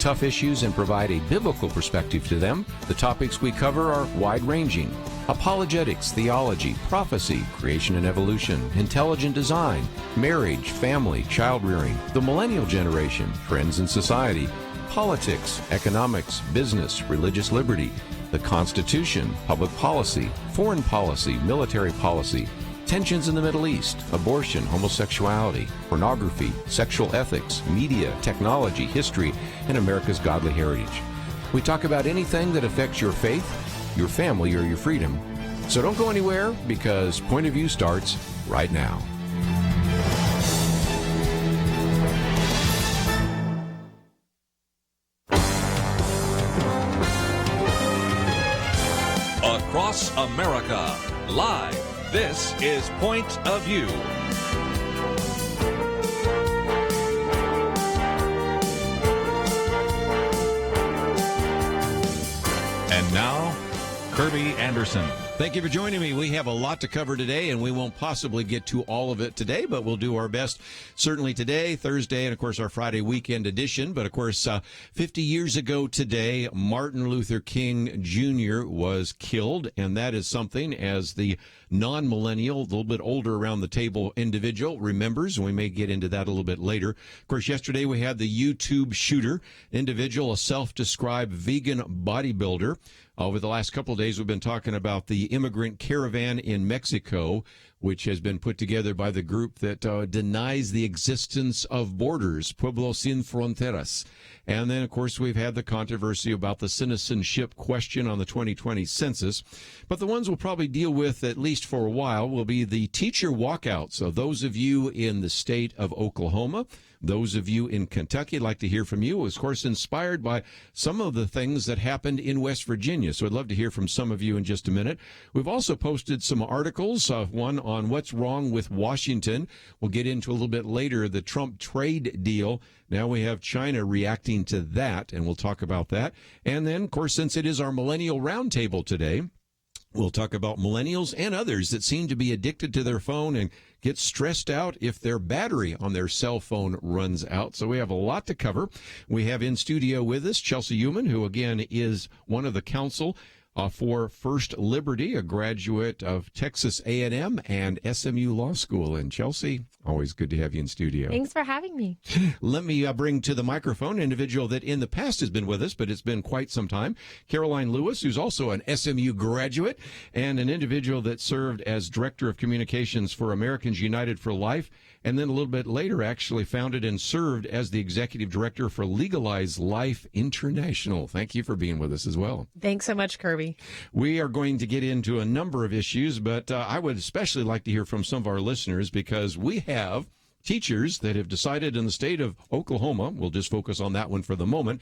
tough issues and provide a biblical perspective to them. The topics we cover are wide-ranging: apologetics, theology, prophecy, creation and evolution, intelligent design, marriage, family, child-rearing, the millennial generation, trends in society, politics, economics, business, religious liberty, the Constitution, public policy, foreign policy, military policy, tensions in the Middle East, abortion, homosexuality, pornography, sexual ethics, media, technology, history, and America's godly heritage. We talk about anything that affects your faith, your family, or your freedom. So don't go anywhere, because Point of View starts right now. Across America, live, this is Point of View. And now, Kerby Anderson. Thank you for joining me. We have a lot to cover today, and we won't possibly get to all of it today, but we'll do our best. Certainly today, Thursday, and of course our Friday weekend edition. But of course, 50 years ago today, Martin Luther King Jr. was killed, and that is something, as the non-millennial, a little bit older around the table individual remembers, and we may get into that a little bit later. Of course, yesterday we had the YouTube shooter individual, a self-described vegan bodybuilder. Over the last couple of days, we've been talking about the immigrant caravan in Mexico, which has been put together by the group that denies the existence of borders, Pueblo Sin Fronteras. And then, of course, we've had the controversy about the citizenship question on the 2020 census. But the ones we'll probably deal with, at least for a while, will be the teacher walkout. So those of you in the state of Oklahoma, those of you in Kentucky, I'd like to hear from you. Of course, inspired by some of the things that happened in West Virginia. So I'd love to hear from some of you in just a minute. We've also posted some articles, one on what's wrong with Washington. We'll get into a little bit later the Trump trade deal. Now we have China reacting to that, and we'll talk about that. And then, of course, since it is our Millennial Roundtable today, we'll talk about millennials and others that seem to be addicted to their phone and get stressed out if their battery on their cell phone runs out. So we have a lot to cover. We have in studio with us Chelsey Youman, who again is one of the counsel for First Liberty, a graduate of Texas A&M and SMU Law School. And Chelsey, always good to have you in studio. Thanks for having me. Let me bring to the microphone an individual that in the past has been with us, but it's been quite some time, Caroline Lewis, who's also an SMU graduate and an individual that served as Director of Communications for Americans United for Life, and then a little bit later actually founded and served as the Executive Director for Legalize Life International. Thank you for being with us as well. Thanks so much, Kerby. We are going to get into a number of issues, but I would especially like to hear from some of our listeners, because we have teachers that have decided in the state of Oklahoma, we'll just focus on that one for the moment,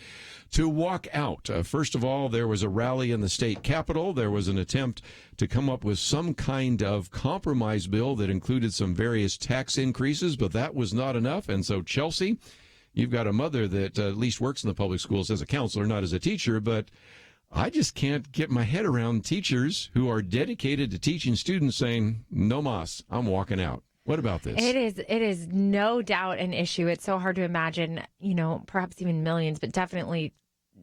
to walk out. First of all, there was a rally in the state capitol. There was an attempt to come up with some kind of compromise bill that included some various tax increases, but that was not enough. And so, Chelsey, you've got a mother that at least works in the public schools as a counselor, not as a teacher, but I just can't get my head around teachers who are dedicated to teaching students saying, no mas, I'm walking out. What about this? It is no doubt an issue. It's so hard to imagine, perhaps even millions, but definitely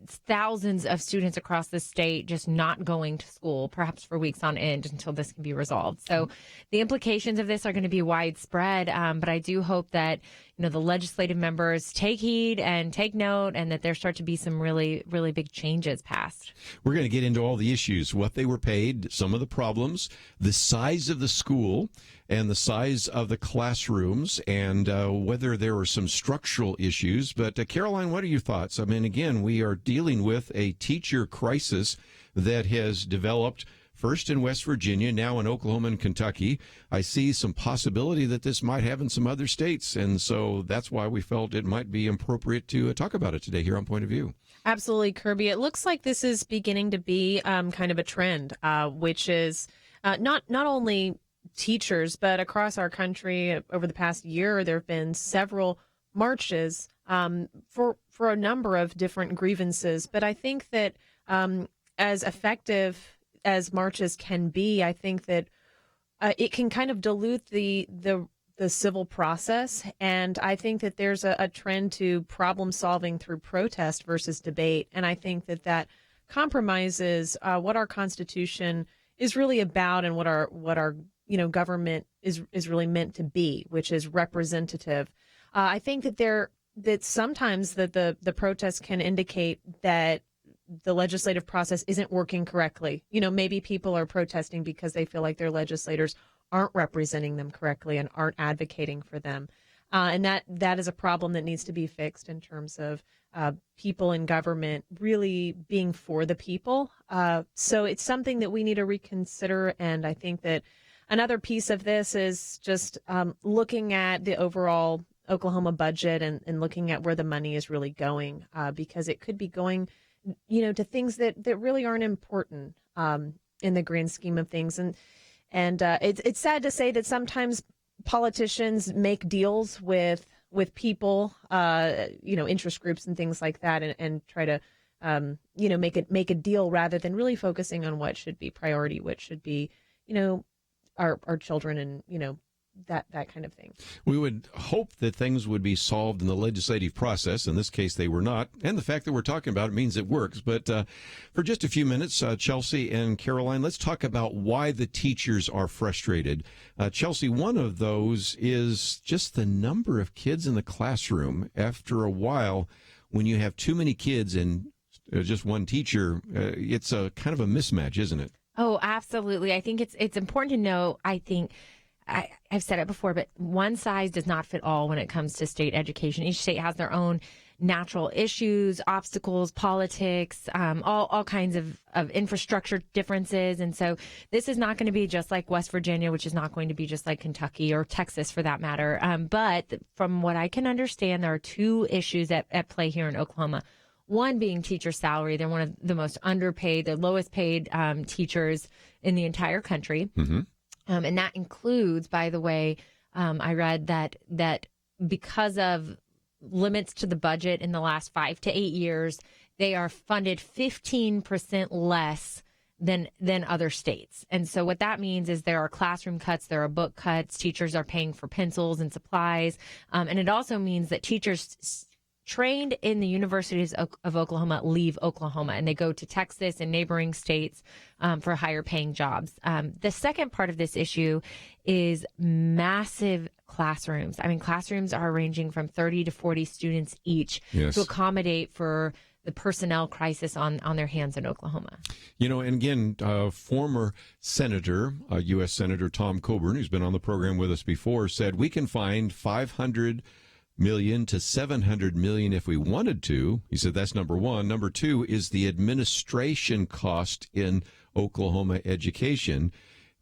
thousands of students across the state just not going to school, perhaps for weeks on end, until this can be resolved. So the implications of this are going to be widespread, but I do hope that the legislative members take heed and take note, and that there start to be some really, really big changes passed. We're going to get into all the issues, what they were paid, some of the problems, the size of the school, and the size of the classrooms, and whether there were some structural issues. But Caroline, what are your thoughts? I mean, again, we are dealing with a teacher crisis that has developed first in West Virginia, now in Oklahoma and Kentucky. I see some possibility that this might have in some other states, and so that's why we felt it might be appropriate to talk about it today here on Point of View. Absolutely, Kerby. It looks like this is beginning to be kind of a trend, which is not only teachers, but across our country over the past year, there have been several marches for a number of different grievances. But I think that as effective as marches can be, I think that it can kind of dilute the the civil process. And I think that there's a trend to problem solving through protest versus debate. And I think that compromises what our Constitution is really about and what our government is really meant to be, which is representative. I think that sometimes the protests can indicate that the legislative process isn't working correctly. Maybe people are protesting because they feel like their legislators aren't representing them correctly and aren't advocating for them. And that is a problem that needs to be fixed in terms of people in government really being for the people. So it's something that we need to reconsider. And I think that another piece of this is just looking at the overall Oklahoma budget and looking at where the money is really going, because it could be going, to things that really aren't important in the grand scheme of things. And it's sad to say that sometimes politicians make deals with people, interest groups and things like that, and try to, make a deal rather than really focusing on what should be priority, what should be, our children and, that kind of thing. We would hope that things would be solved in the legislative process. In this case, they were not. And the fact that we're talking about it means it works. But for just a few minutes, Chelsey and Caroline, let's talk about why the teachers are frustrated. Chelsey, one of those is just the number of kids in the classroom. After a while, when you have too many kids and just one teacher, it's a kind of a mismatch, isn't it? Oh, absolutely. I think it's important to know, I've said it before, but one size does not fit all when it comes to state education. Each state has their own natural issues, obstacles, politics, all kinds of infrastructure differences. And so this is not going to be just like West Virginia, which is not going to be just like Kentucky or Texas for that matter. But from what I can understand, there are two issues at play here in Oklahoma. One being teacher salary. They're one of the most underpaid, the lowest paid teachers in the entire country. Mm-hmm. And that includes, by the way, I read that because of limits to the budget in the last 5 to 8 years, they are funded 15% less than other states. And so what that means is there are classroom cuts, there are book cuts, teachers are paying for pencils and supplies. And it also means that teachers trained in the universities of Oklahoma leave Oklahoma and they go to Texas and neighboring states for higher paying jobs. The second part of this issue is massive classrooms. I mean, classrooms are ranging from 30 to 40 students each to accommodate for the personnel crisis on their hands in Oklahoma. And again, former Senator, U.S. Senator Tom Coburn, who's been on the program with us before, said we can find $500 million to $700 million if we wanted to. He said that's number one. Number two is the administration cost in Oklahoma education.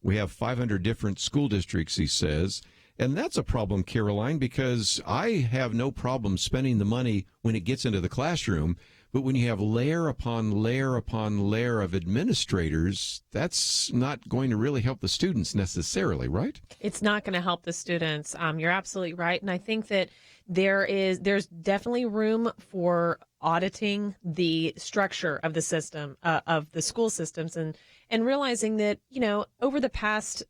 We have 500 different school districts, he says. And that's a problem, Caroline, because I have no problem spending the money when it gets into the classroom. But when you have layer upon layer upon layer of administrators, that's not going to really help the students necessarily, right? It's not going to help the students. You're absolutely right. And I think that there's definitely room for auditing the structure of the system, of the school systems, and realizing that, over the past,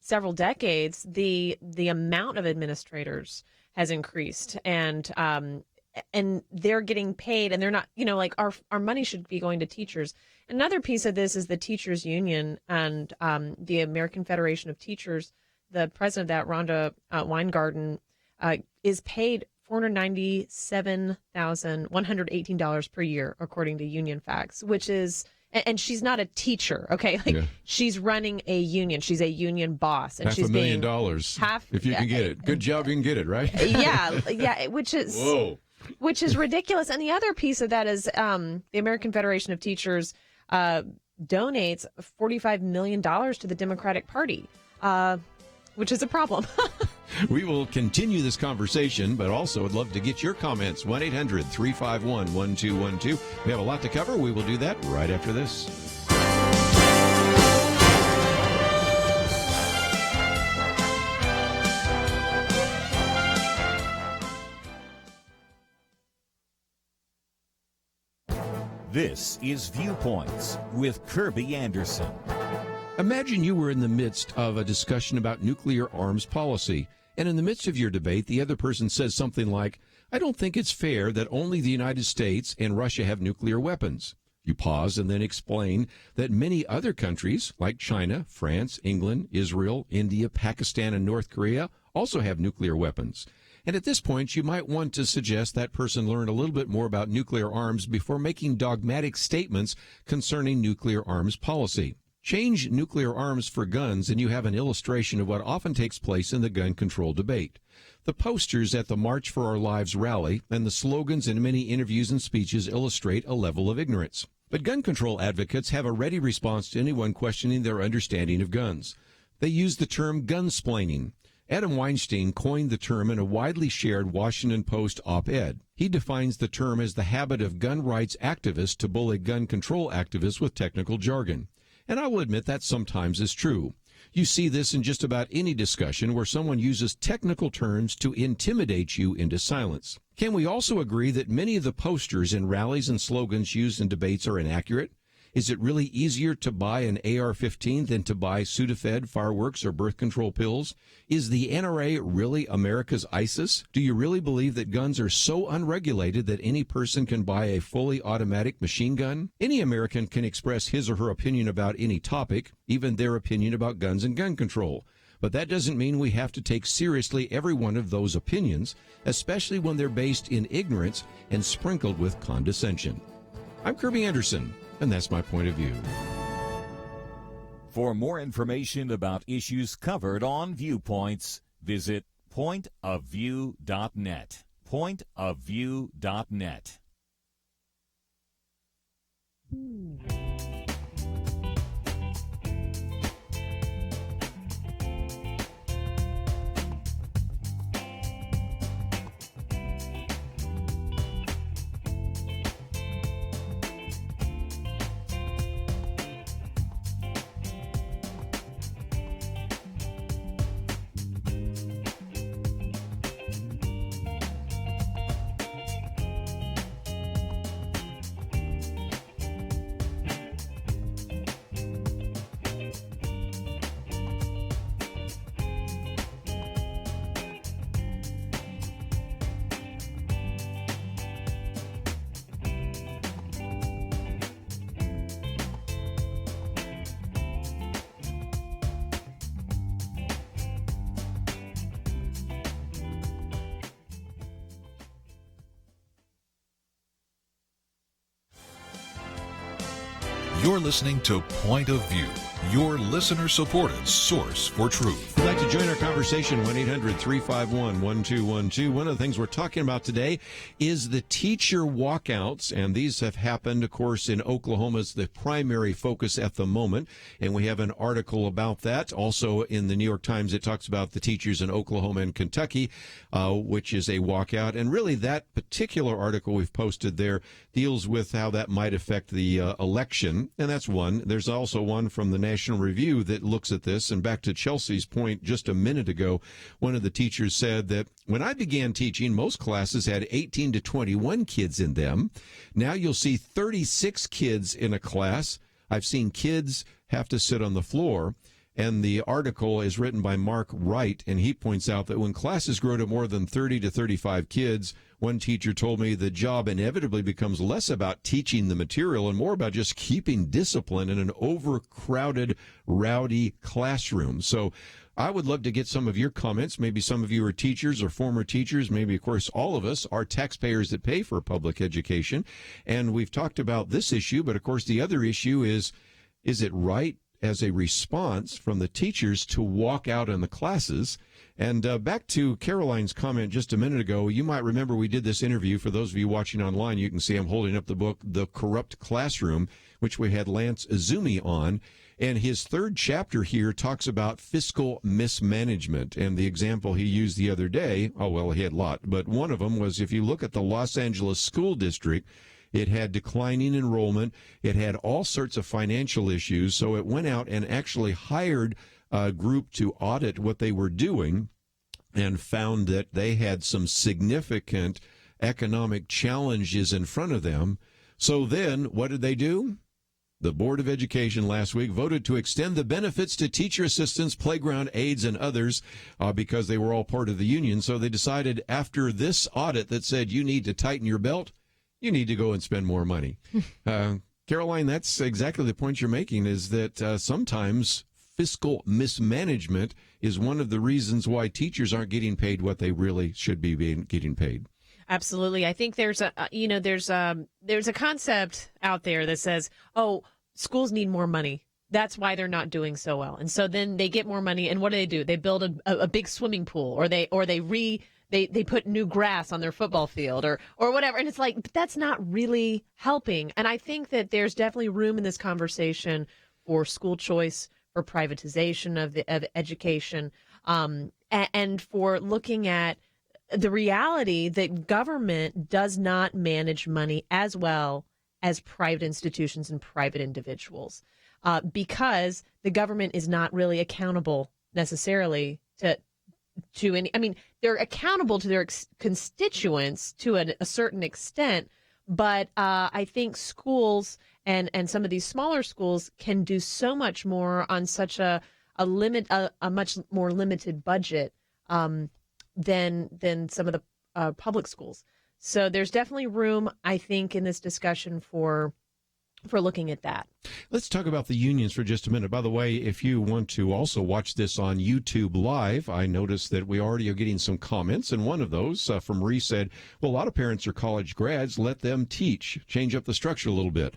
several decades, the amount of administrators has increased, and they're getting paid, and they're not, our money should be going to teachers. Another piece of this is the teachers union and the American Federation of Teachers. The president of that, Rhonda Weingarten, is paid $497,118 per year, according to union facts, which is, and she's not a teacher, okay? She's running a union. She's a union boss. And she's $500,000 if you can get it. Good job, you can get it, right? Yeah, which is... Whoa. Which is ridiculous. And the other piece of that is the American Federation of Teachers donates $45 million to the Democratic Party, which is a problem. We will continue this conversation, but also would love to get your comments. 1-800-351-1212. We have a lot to cover. We will do that right after this. This is Viewpoints with Kerby Anderson. Imagine you were in the midst of a discussion about nuclear arms policy, and in the midst of your debate, the other person says something like, I don't think it's fair that only the United States and Russia have nuclear weapons. You pause and then explain that many other countries, like China, France, England, Israel, India, Pakistan, and North Korea, also have nuclear weapons. And at this point, you might want to suggest that person learn a little bit more about nuclear arms before making dogmatic statements concerning nuclear arms policy. Change nuclear arms for guns, and you have an illustration of what often takes place in the gun control debate. The posters at the March for Our Lives rally and the slogans in many interviews and speeches illustrate a level of ignorance. But gun control advocates have a ready response to anyone questioning their understanding of guns. They use the term gunsplaining. Adam Weinstein coined the term in a widely shared Washington Post op-ed. He defines the term as the habit of gun rights activists to bully gun control activists with technical jargon. And I will admit that sometimes is true. You see this in just about any discussion where someone uses technical terms to intimidate you into silence. Can we also agree that many of the posters in rallies and slogans used in debates are inaccurate? Is it really easier to buy an AR-15 than to buy Sudafed, fireworks, or birth control pills? Is the NRA really America's ISIS? Do you really believe that guns are so unregulated that any person can buy a fully automatic machine gun? Any American can express his or her opinion about any topic, even their opinion about guns and gun control. But that doesn't mean we have to take seriously every one of those opinions, especially when they're based in ignorance and sprinkled with condescension. I'm Kerby Anderson, and that's my point of view. For more information about issues covered on Viewpoints, visit pointofview.net. Pointofview.net. You're listening to Point of View, your listener-supported source for truth. If you'd like to join our conversation, 1-800-351-1212. One of the things we're talking about today is the teacher walkouts, and these have happened, of course, in Oklahoma is the primary focus at the moment, and we have an article about that. Also in the New York Times, it talks about the teachers in Oklahoma and Kentucky, which is a walkout, and really that particular article we've posted there deals with how that might affect the election, and that's one. There's also one from the National Review that looks at this, and back to Chelsey's point just a minute ago, one of the teachers said that when I began teaching, most classes had 18 to 21 kids in them. Now you'll see 36 kids in a class. I've seen kids have to sit on the floor. And the article is written by Mark Wright, and he points out that when classes grow to more than 30 to 35 kids, one teacher told me the job inevitably becomes less about teaching the material and more about just keeping discipline in an overcrowded, rowdy classroom. So I would love to get some of your comments. Maybe some of you are teachers or former teachers. Maybe, of course, all of us are taxpayers that pay for public education. And we've talked about this issue, but, of course, the other issue is it right as a response from the teachers to walk out in the classes? And back to Caroline's comment just a minute ago, you might remember we did this interview. For those of you watching online, you can see I'm holding up the book, The Corrupt Classroom, which we had Lance Izumi on. And his third chapter here talks about fiscal mismanagement. And the example he used the other day, oh, well, he had a lot, but one of them was if you look at the Los Angeles School District, it had declining enrollment. It had all sorts of financial issues. So it went out and actually hired a group to audit what they were doing and found that they had some significant economic challenges in front of them. So then what did they do? The Board of Education last week voted to extend the benefits to teacher assistants, playground aides, and others because they were all part of the union. So they decided after this audit that said you need to tighten your belt, you need to go and spend more money. Caroline, that's exactly the point you're making, is that sometimes fiscal mismanagement is one of the reasons why teachers aren't getting paid what they really should be getting paid. Absolutely. I think there's a concept out there that says, oh, schools need more money. That's why they're not doing so well. And so then they get more money, and what do? They build a big swimming pool, or they put new grass on their football field or whatever. And it's like, that's not really helping. And I think that there's definitely room in this conversation for school choice, for privatization of education, and for looking at the reality that government does not manage money as well as private institutions and private individuals, because the government is not really accountable necessarily to any. I mean, they're accountable to their constituents to a certain extent, but I think schools and some of these smaller schools can do so much more on such a much more limited budget than some of the public schools. So there's definitely room, I think, in this discussion for looking at that. Let's talk about the unions for just a minute. By the way, if you want to also watch this on YouTube Live, I noticed that we already are getting some comments, and one of those from Ree said, well, a lot of parents are college grads. Let them teach. Change up the structure a little bit.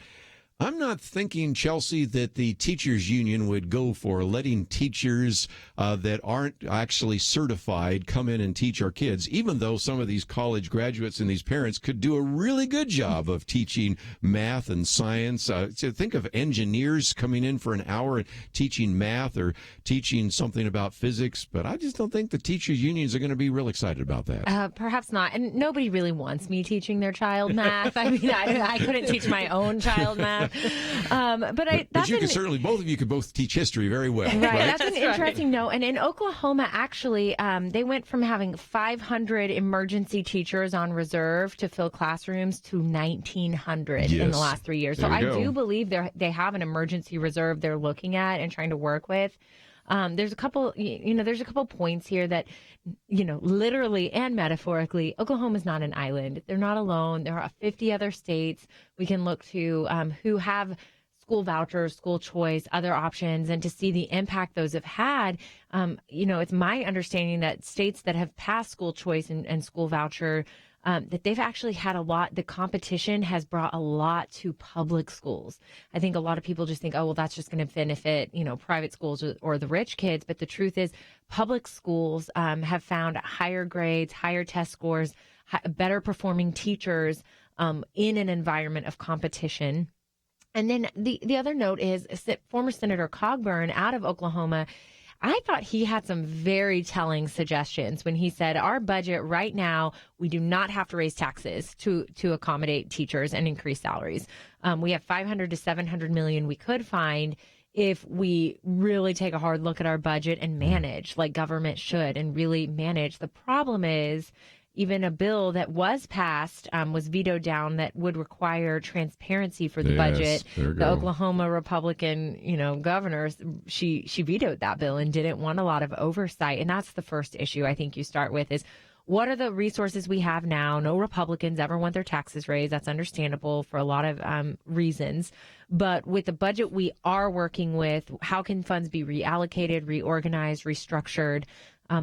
I'm not thinking, Chelsey, that the teachers union would go for letting teachers that aren't actually certified come in and teach our kids, even though some of these college graduates and these parents could do a really good job of teaching math and science. So think of engineers coming in for an hour and teaching math or teaching something about physics, but I just don't think the teachers unions are going to be real excited about that. Perhaps not. And nobody really wants me teaching their child math. I mean, I couldn't teach my own child math. But you could certainly, both of you could both teach history very well. Right, right? that's an interesting note. And in Oklahoma, actually, they went from having 500 emergency teachers on reserve to fill classrooms to 1,900 in the last 3 years. So I do believe they have an emergency reserve they're looking at and trying to work with. There's a couple points here that, literally and metaphorically, Oklahoma's not an island. They're not alone. There are 50 other states we can look to who have school vouchers, school choice, other options, and to see the impact those have had. It's my understanding that states that have passed school choice and school voucher, that they've actually had a lot. The competition has brought a lot to public schools. I think a lot of people just think, oh, well, that's just going to benefit, private schools or the rich kids. But the truth is, public schools have found higher grades, higher test scores, better performing teachers in an environment of competition. And then the other note is former Senator Cogburn out of Oklahoma. I thought he had some very telling suggestions when he said our budget right now, we do not have to raise taxes to accommodate teachers and increase salaries. We have $500 to $700 million we could find if we really take a hard look at our budget and manage like government should and really manage. The problem is, even a bill that was passed was vetoed down that would require transparency for the budget. The Oklahoma Republican, governor, she vetoed that bill and didn't want a lot of oversight. And that's the first issue I think you start with is, what are the resources we have now? No Republicans ever want their taxes raised. That's understandable for a lot of reasons. But with the budget we are working with, how can funds be reallocated, reorganized, restructured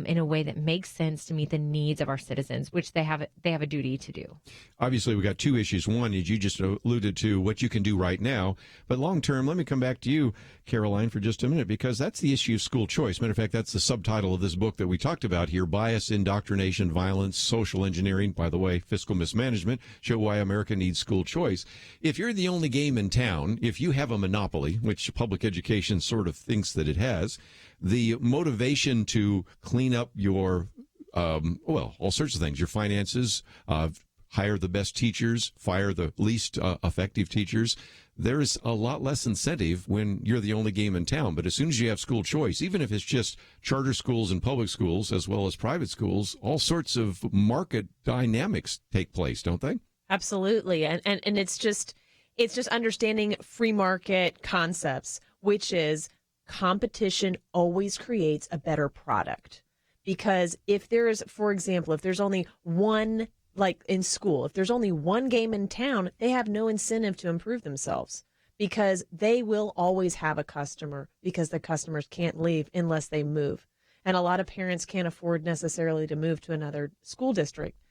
in a way that makes sense to meet the needs of our citizens, which they have a duty to do? Obviously, we've got two issues. One is you just alluded to what you can do right now. But long term, let me come back to you, Caroline, for just a minute, because that's the issue of school choice. Matter of fact, that's the subtitle of this book that we talked about here: Bias, Indoctrination, Violence, Social Engineering, by the way, Fiscal Mismanagement, Show Why America Needs School Choice. If you're the only game in town, if you have a monopoly, which public education sort of thinks that it has, the motivation to clean up your, all sorts of things, your finances, hire the best teachers, fire the least effective teachers, there's a lot less incentive when you're the only game in town. But as soon as you have school choice, even if it's just charter schools and public schools as well as private schools, all sorts of market dynamics take place, don't they? Absolutely. And it's just, it's just understanding free market concepts, which is competition always creates a better product. Because if there's, for example, if there's only one, like in school, if there's only one game in town, they have no incentive to improve themselves because they will always have a customer because the customers can't leave unless they move. And a lot of parents can't afford necessarily to move to another school district.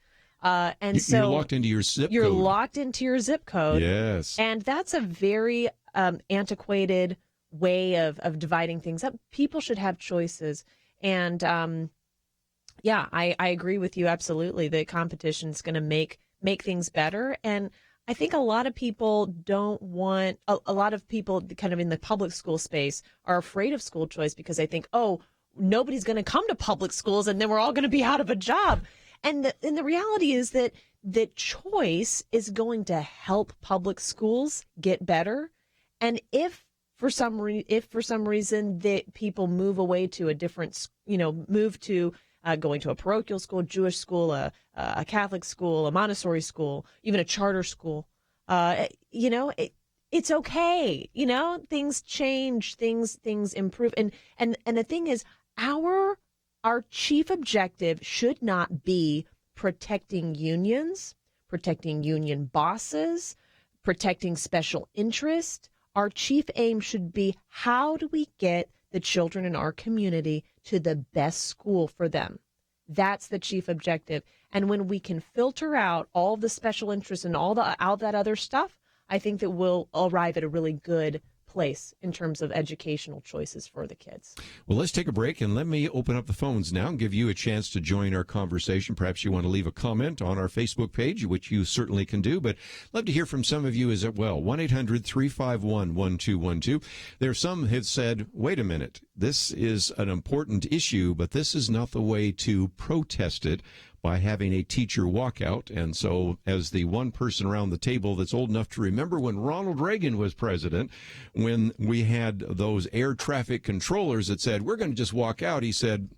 And so you're locked into your zip code. You're locked into your zip code. Yes. And that's a very antiquated way of dividing things up. People should have choices. And I agree with you absolutely that competition is going to make things better. And I think a lot of people don't want, a lot of people kind of in the public school space are afraid of school choice because they think, oh, nobody's going to come to public schools and then we're all going to be out of a job. And the reality is that choice is going to help public schools get better. And if for some reason that people move away to a different, move to going to a parochial school, Jewish school, a Catholic school, a Montessori school, even a charter school, it's okay. Things change, things improve. And the thing is, our chief objective should not be protecting unions, protecting union bosses, protecting special interest. Our chief aim should be, how do we get the children in our community to the best school for them? That's the chief objective. And when we can filter out all the special interests and all that other stuff, I think that we'll arrive at a really good place in terms of educational choices for the kids. Well, let's take a break and let me open up the phones now and give you a chance to join our conversation. Perhaps you want to leave a comment on our Facebook page, which you certainly can do, but love to hear from some of you as well. 1-800-351-1212. There are some have said, wait a minute, this is an important issue, but this is not the way to protest it, by having a teacher walkout. And so as the one person around the table that's old enough to remember when Ronald Reagan was president, when we had those air traffic controllers that said, we're going to just walk out, he said,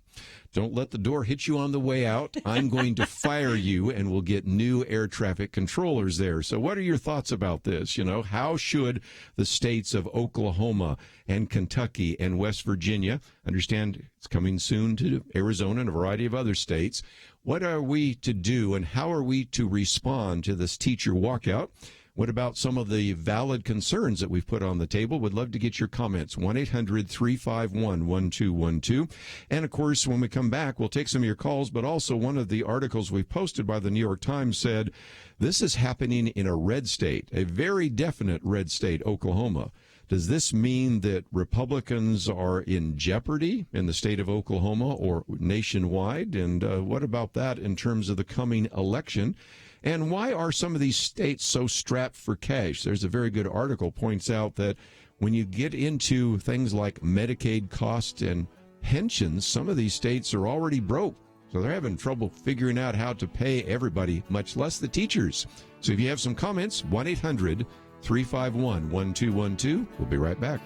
don't let the door hit you on the way out. I'm going to fire you, and we'll get new air traffic controllers there. So what are your thoughts about this? How should the states of Oklahoma and Kentucky and West Virginia, understand it's coming soon to Arizona and a variety of other states, what are we to do and how are we to respond to this teacher walkout? What about some of the valid concerns that we've put on the table? Would love to get your comments. 1-800-351-1212. And, of course, when we come back, we'll take some of your calls, but also one of the articles we posted by the New York Times said this is happening in a red state, a very definite red state, Oklahoma. Does this mean that Republicans are in jeopardy in the state of Oklahoma or nationwide? And what about that in terms of the coming election? And why are some of these states so strapped for cash? There's a very good article points out that when you get into things like Medicaid costs and pensions, some of these states are already broke. So they're having trouble figuring out how to pay everybody, much less the teachers. So if you have some comments, 1-800-351-1212. We'll be right back.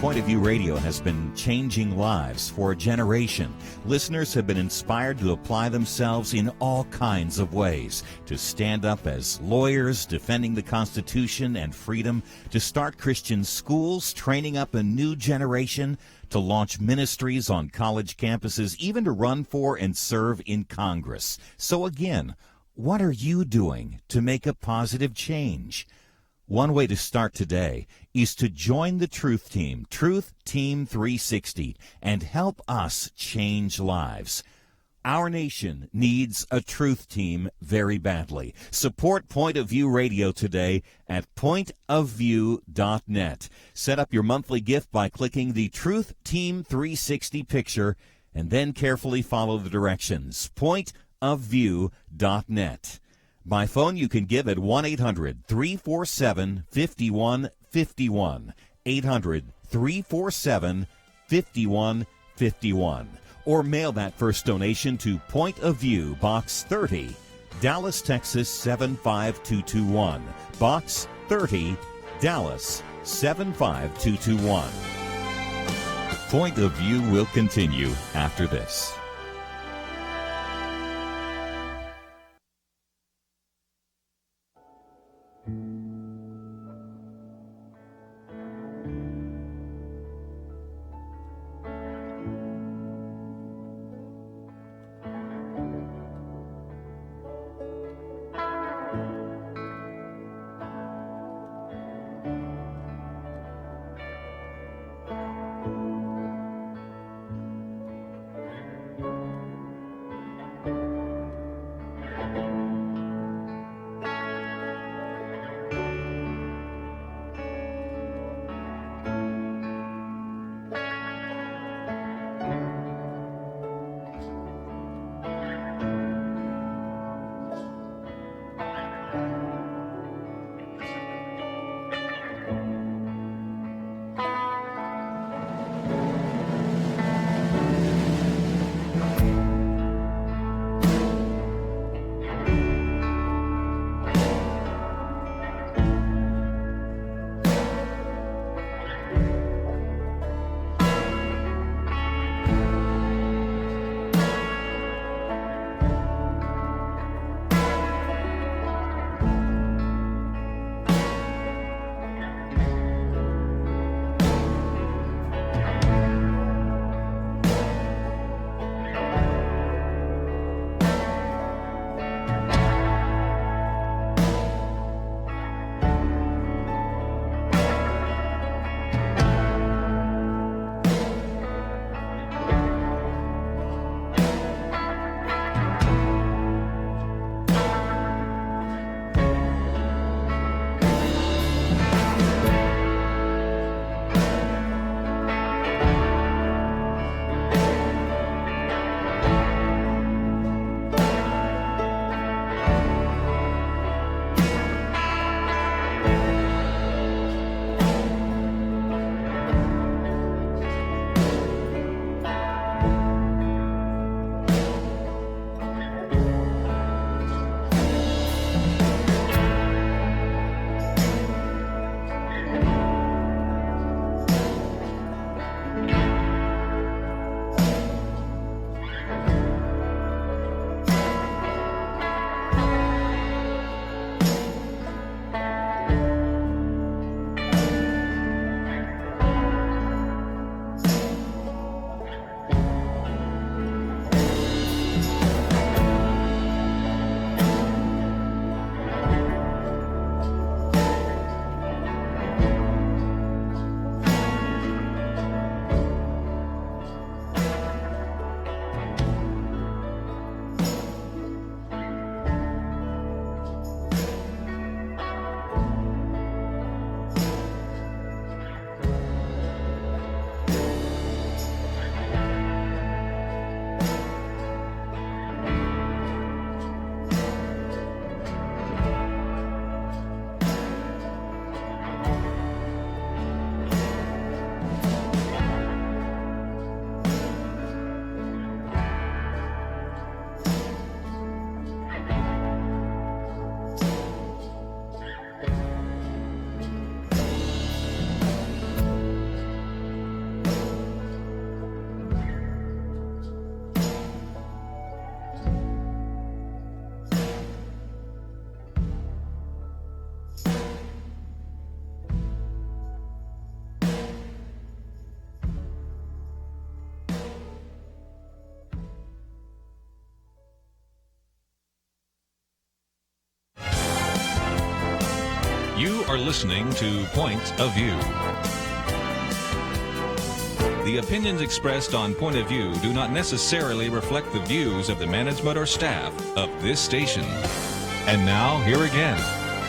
Point of View Radio has been changing lives for a generation. Listeners have been inspired to apply themselves in all kinds of ways, to stand up as lawyers, defending the Constitution and freedom, to start Christian schools, training up a new generation, to launch ministries on college campuses, even to run for and serve in Congress. So again, what are you doing to make a positive change? One way to start today is to join the Truth Team, Truth Team 360, and help us change lives. Our nation needs a Truth Team very badly. Support Point of View Radio today at pointofview.net. Set up your monthly gift by clicking the Truth Team 360 picture and then carefully follow the directions. pointofview.net. By phone, you can give at 1-800-347-5151, 800-347-5151, or mail that first donation to Point of View, Box 30, Dallas, Texas 75221, Box 30, Dallas 75221. Point of View will continue after this. are listening to Point of View. The opinions expressed on Point of View do not necessarily reflect the views of the management or staff of this station. And now, here again,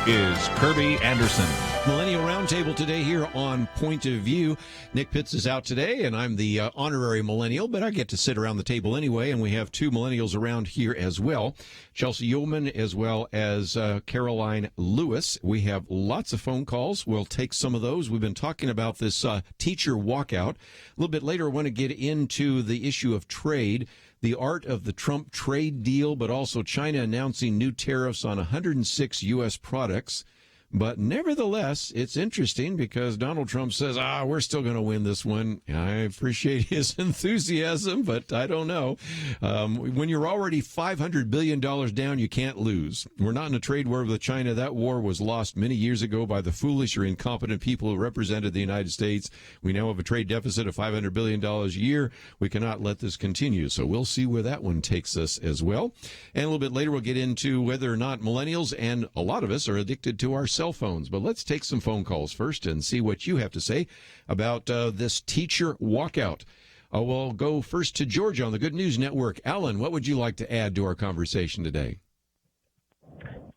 is Kerby Anderson. Millennial Roundtable today here on Point of View. Nick Pitts is out today, and I'm the honorary millennial, but I get to sit around the table anyway, and we have two millennials around here as well. Chelsey Youman as well as Caroline Lewis. We have lots of phone calls. We'll take some of those. We've been talking about this teacher walkout. A little bit later, I want to get into the issue of trade, the art of the Trump trade deal, but also China announcing new tariffs on 106 U.S. products. But nevertheless, it's interesting because Donald Trump says, we're still going to win this one. I appreciate his enthusiasm, but I don't know. When you're already $500 billion down, you can't lose. We're not in a trade war with China. That war was lost many years ago by the foolish or incompetent people who represented the United States. We now have a trade deficit of $500 billion a year. We cannot let this continue. So we'll see where that one takes us as well. And a little bit later, we'll get into whether or not millennials and a lot of us are addicted to our cell phones. But let's take some phone calls first and see what you have to say about this teacher walkout. We'll go first to Georgia on the Good News Network. Alan, what would you like to add to our conversation today?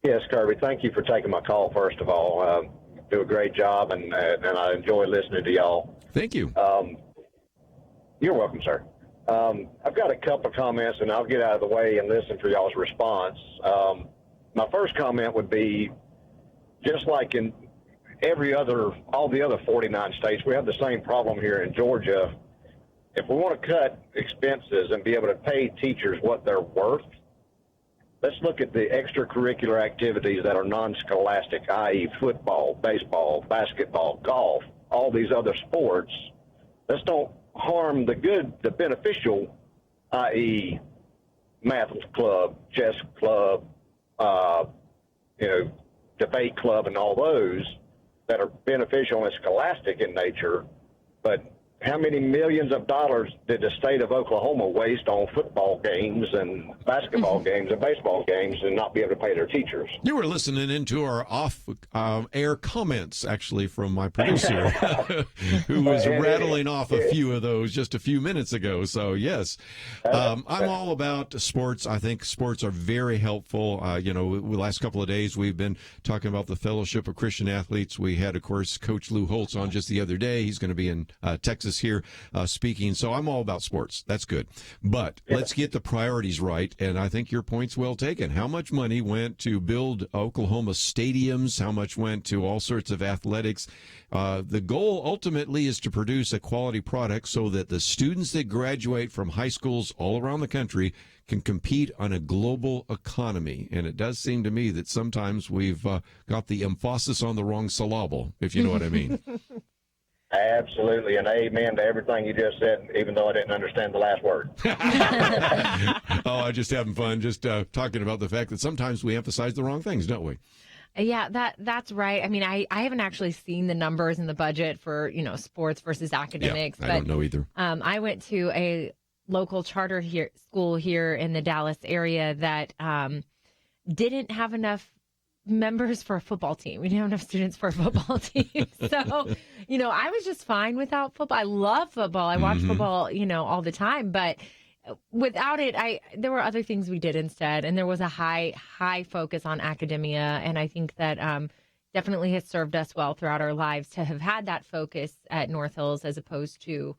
Yes, Kerby, thank you for taking my call, first of all. Do a great job, and I enjoy listening to y'all. Thank you. You're welcome, sir. I've got a couple of comments, and I'll get out of the way and listen for y'all's response. My first comment would be, just like in all the other 49 states, we have the same problem here in Georgia. If we want to cut expenses and be able to pay teachers what they're worth, let's look at the extracurricular activities that are non-scholastic, i.e. football, baseball, basketball, golf, all these other sports. Let's don't harm the beneficial, i.e. math club, chess club, debate club, and all those that are beneficial and scholastic in nature. But how many millions of dollars did the state of Oklahoma waste on football games and basketball games and baseball games and not be able to pay their teachers? You were listening into our off-air comments, actually, from my producer, who was rattling off a few of those just a few minutes ago. So, yes, I'm all about sports. I think sports are very helpful. The last couple of days we've been talking about the Fellowship of Christian Athletes. We had, of course, Coach Lou Holtz on just the other day. He's going to be in Texas here speaking. So I'm all about sports. That's good. But let's get the priorities right. And I think your point's well taken. How much money went to build Oklahoma stadiums? How much went to all sorts of athletics? The goal ultimately is to produce a quality product so that the students that graduate from high schools all around the country can compete on a global economy. And it does seem to me that sometimes we've got the emphasis on the wrong syllable, if you know what I mean. Absolutely, and amen to everything you just said, even though I didn't understand the last word. I'm just having fun, just talking about the fact that sometimes we emphasize the wrong things, don't we? Yeah, that's right. I mean, I haven't actually seen the numbers in the budget for, sports versus academics. I don't know either. I went to a local charter school here in the Dallas area that didn't have enough members for a football team. We didn't have enough students for a football team. So, I was just fine without football. I love football. I watch football, all the time. But without it, there were other things we did instead. And there was a high focus on academia. And I think that definitely has served us well throughout our lives to have had that focus at North Hills as opposed to,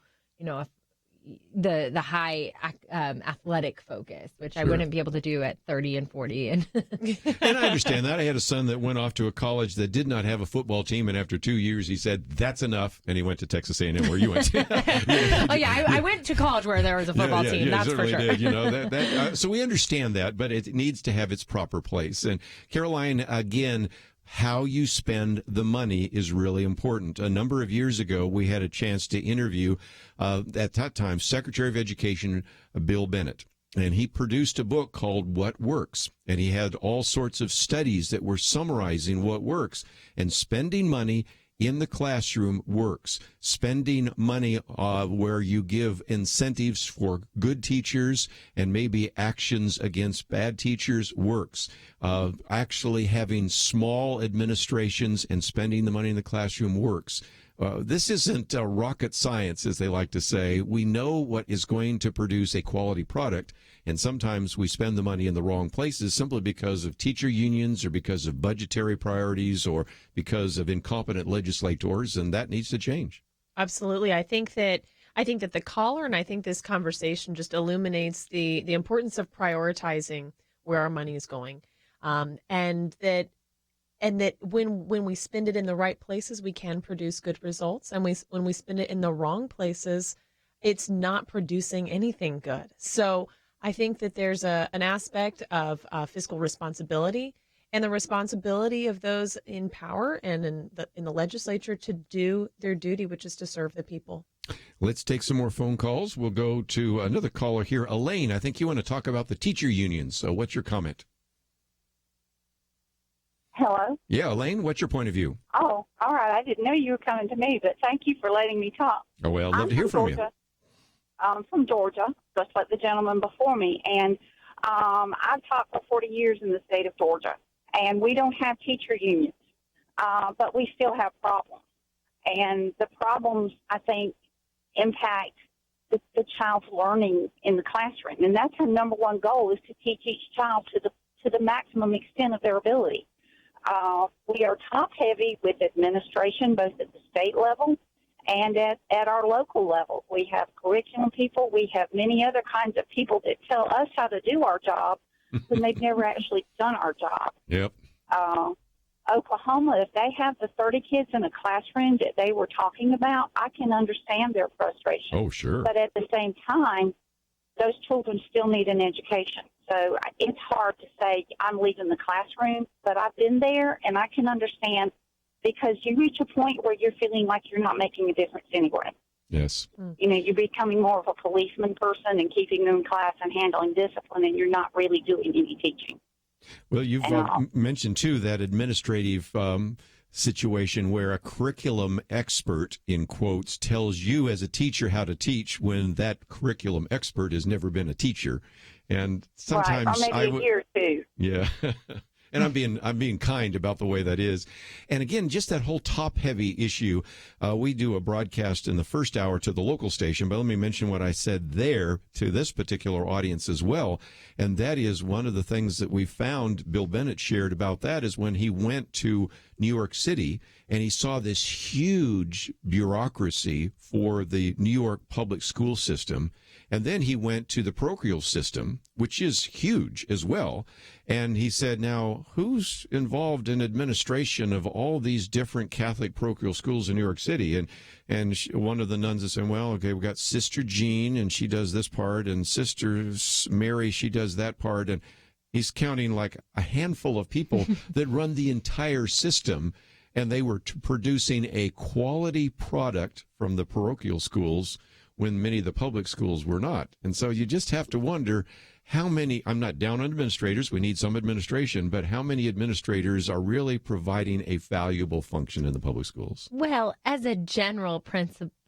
the high athletic focus, which I wouldn't be able to do at 30 and 40. And I understand that. I had a son that went off to a college that did not have a football team, and after 2 years, he said, "That's enough," and he went to Texas A&M, where you went to. I went to college where there was a football team. That's for sure. Did, so we understand that, but it needs to have its proper place. And Caroline, again, how you spend the money is really important. A number of years ago, we had a chance to interview, at that time, Secretary of Education Bill Bennett. And he produced a book called What Works. And he had all sorts of studies that were summarizing what works. And spending money in the classroom works. Spending money where you give incentives for good teachers and maybe actions against bad teachers works. Actually having small administrations and spending the money in the classroom works. This isn't rocket science, as they like to say. We know what is going to produce a quality product, and sometimes we spend the money in the wrong places simply because of teacher unions or because of budgetary priorities or because of incompetent legislators, and that needs to change. Absolutely. I think that the caller and I think this conversation just illuminates the importance of prioritizing where our money is going, and that when we spend it in the right places, we can produce good results. And when we spend it in the wrong places, it's not producing anything good. So I think that there's an aspect of fiscal responsibility and the responsibility of those in power and in the legislature to do their duty, which is to serve the people. Let's take some more phone calls. We'll go to another caller here. Elaine, I think you want to talk about the teacher unions. So what's your comment? Hello? Yeah, Elaine, what's your point of view? Oh, all right. I didn't know you were coming to me, but thank you for letting me talk. Oh, well, I'd love to hear from you. I'm from Georgia, just like the gentleman before me. And I've taught for 40 years in the state of Georgia, and we don't have teacher unions, but we still have problems. And the problems, I think, impact the child's learning in the classroom. And that's our number one goal, is to teach each child to the maximum extent of their ability. We are top-heavy with administration, both at the state level and at our local level. We have curriculum people. We have many other kinds of people that tell us how to do our job when they've never actually done our job. Yep. Oklahoma, if they have the 30 kids in a classroom that they were talking about, I can understand their frustration. Oh, sure. But at the same time, those children still need an education. So it's hard to say I'm leaving the classroom, but I've been there and I can understand, because you reach a point where you're feeling like you're not making a difference anyway. Yes. You know, you're becoming more of a policeman person and keeping them in class and handling discipline, and you're not really doing any teaching. Well, you've mentioned, too, that administrative situation where a curriculum expert, in quotes, tells you as a teacher how to teach when that curriculum expert has never been a teacher. And sometimes right, or maybe a year or two. Yeah. And I'm being kind about the way that is. And again, just that whole top-heavy issue. We do a broadcast in the first hour to the local station, but let me mention what I said there to this particular audience as well. And that is one of the things that we found, Bill Bennett shared about that, is when he went to New York City and he saw this huge bureaucracy for the New York public school system. And then he went to the parochial system, which is huge as well. And he said, now, who's involved in administration of all these different Catholic parochial schools in New York City? And one of the nuns is saying, well, okay, we've got Sister Jean, and she does this part, and Sister Mary, she does that part. And he's counting like a handful of people that run the entire system. And they were producing a quality product from the parochial schools when many of the public schools were not. And so you just have to wonder how many, I'm not down on administrators, we need some administration, but how many administrators are really providing a valuable function in the public schools? Well, as a general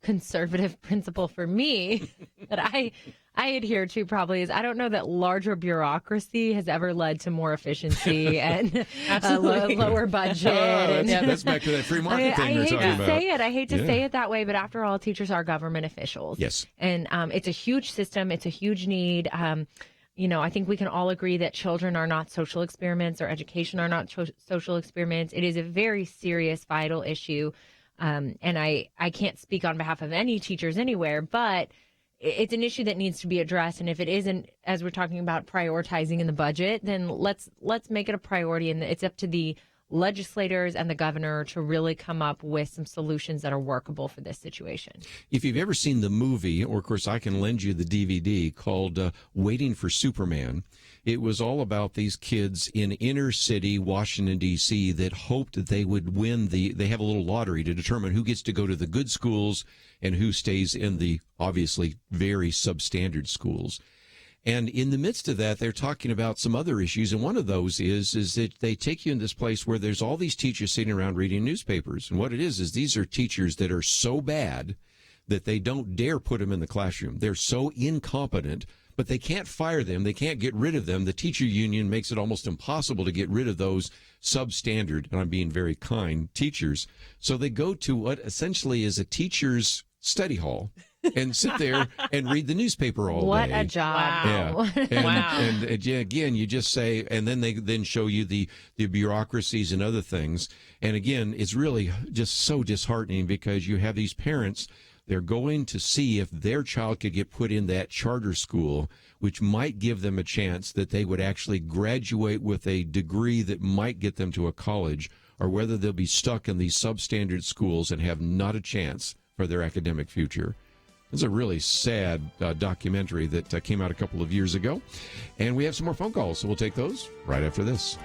conservative principle for me that I adhere to probably is I don't know that larger bureaucracy has ever led to more efficiency and lower budget. That's back to that free market thing you're talking about. I hate to say it that way, but after all, teachers are government officials. Yes. And it's a huge system. It's a huge need. I think we can all agree that children are not social experiments or education are not social experiments. It is a very serious, vital issue. And I can't speak on behalf of any teachers anywhere, but it's an issue that needs to be addressed. And if it isn't, as we're talking about prioritizing in the budget, then let's make it a priority. And it's up to the legislators and the governor to really come up with some solutions that are workable for this situation. If you've ever seen the movie, or of course I can lend you the DVD called Waiting for Superman, it was all about these kids in inner city Washington, D.C. that hoped that they would win they have a little lottery to determine who gets to go to the good schools and who stays in the obviously very substandard schools. And in the midst of that, they're talking about some other issues. And one of those is that they take you in this place where there's all these teachers sitting around reading newspapers. And what it is these are teachers that are so bad that they don't dare put them in the classroom. They're so incompetent, but they can't fire them. They can't get rid of them. The teacher union makes it almost impossible to get rid of those substandard, and I'm being very kind, teachers. So they go to what essentially is a teacher's study hall and sit there and read the newspaper all day. What a job. Wow. Yeah. And, Wow. and again, you just say, and then they then show you the bureaucracies and other things. And again, it's really just so disheartening because you have these parents, they're going to see if their child could get put in that charter school, which might give them a chance that they would actually graduate with a degree that might get them to a college, or whether they'll be stuck in these substandard schools and have not a chance for their academic future. It's a really sad documentary that came out a couple of years ago. And we have some more phone calls, so we'll take those right after this.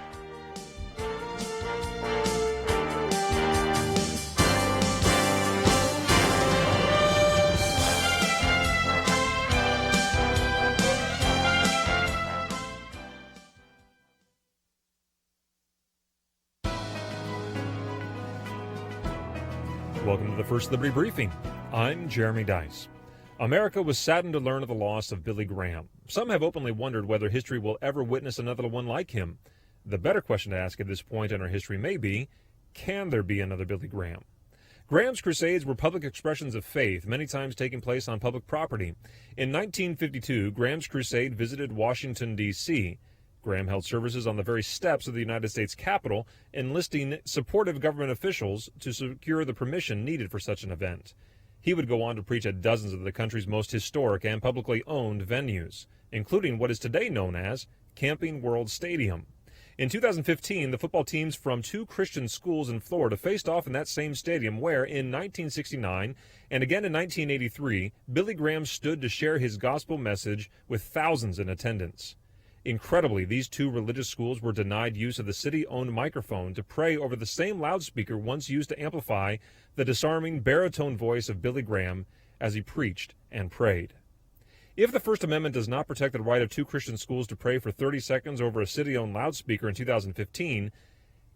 Welcome to the First Liberty Briefing. I'm Jeremy Dice. America was saddened to learn of the loss of Billy Graham. Some have openly wondered whether history will ever witness another one like him. The better question to ask at this point in our history may be, can there be another Billy Graham? Graham's crusades were public expressions of faith, many times taking place on public property. In 1952, Graham's crusade visited Washington, D.C. Graham held services on the very steps of the United States Capitol, enlisting supportive government officials to secure the permission needed for such an event. He would go on to preach at dozens of the country's most historic and publicly owned venues, including what is today known as Camping World Stadium. In 2015, the football teams from two Christian schools in Florida faced off in that same stadium where, in 1969 and again in 1983, Billy Graham stood to share his gospel message with thousands in attendance. Incredibly, these two religious schools were denied use of the city-owned microphone to pray over the same loudspeaker once used to amplify the disarming baritone voice of Billy Graham as he preached and prayed. If the First Amendment does not protect the right of two Christian schools to pray for 30 seconds over a city-owned loudspeaker in 2015,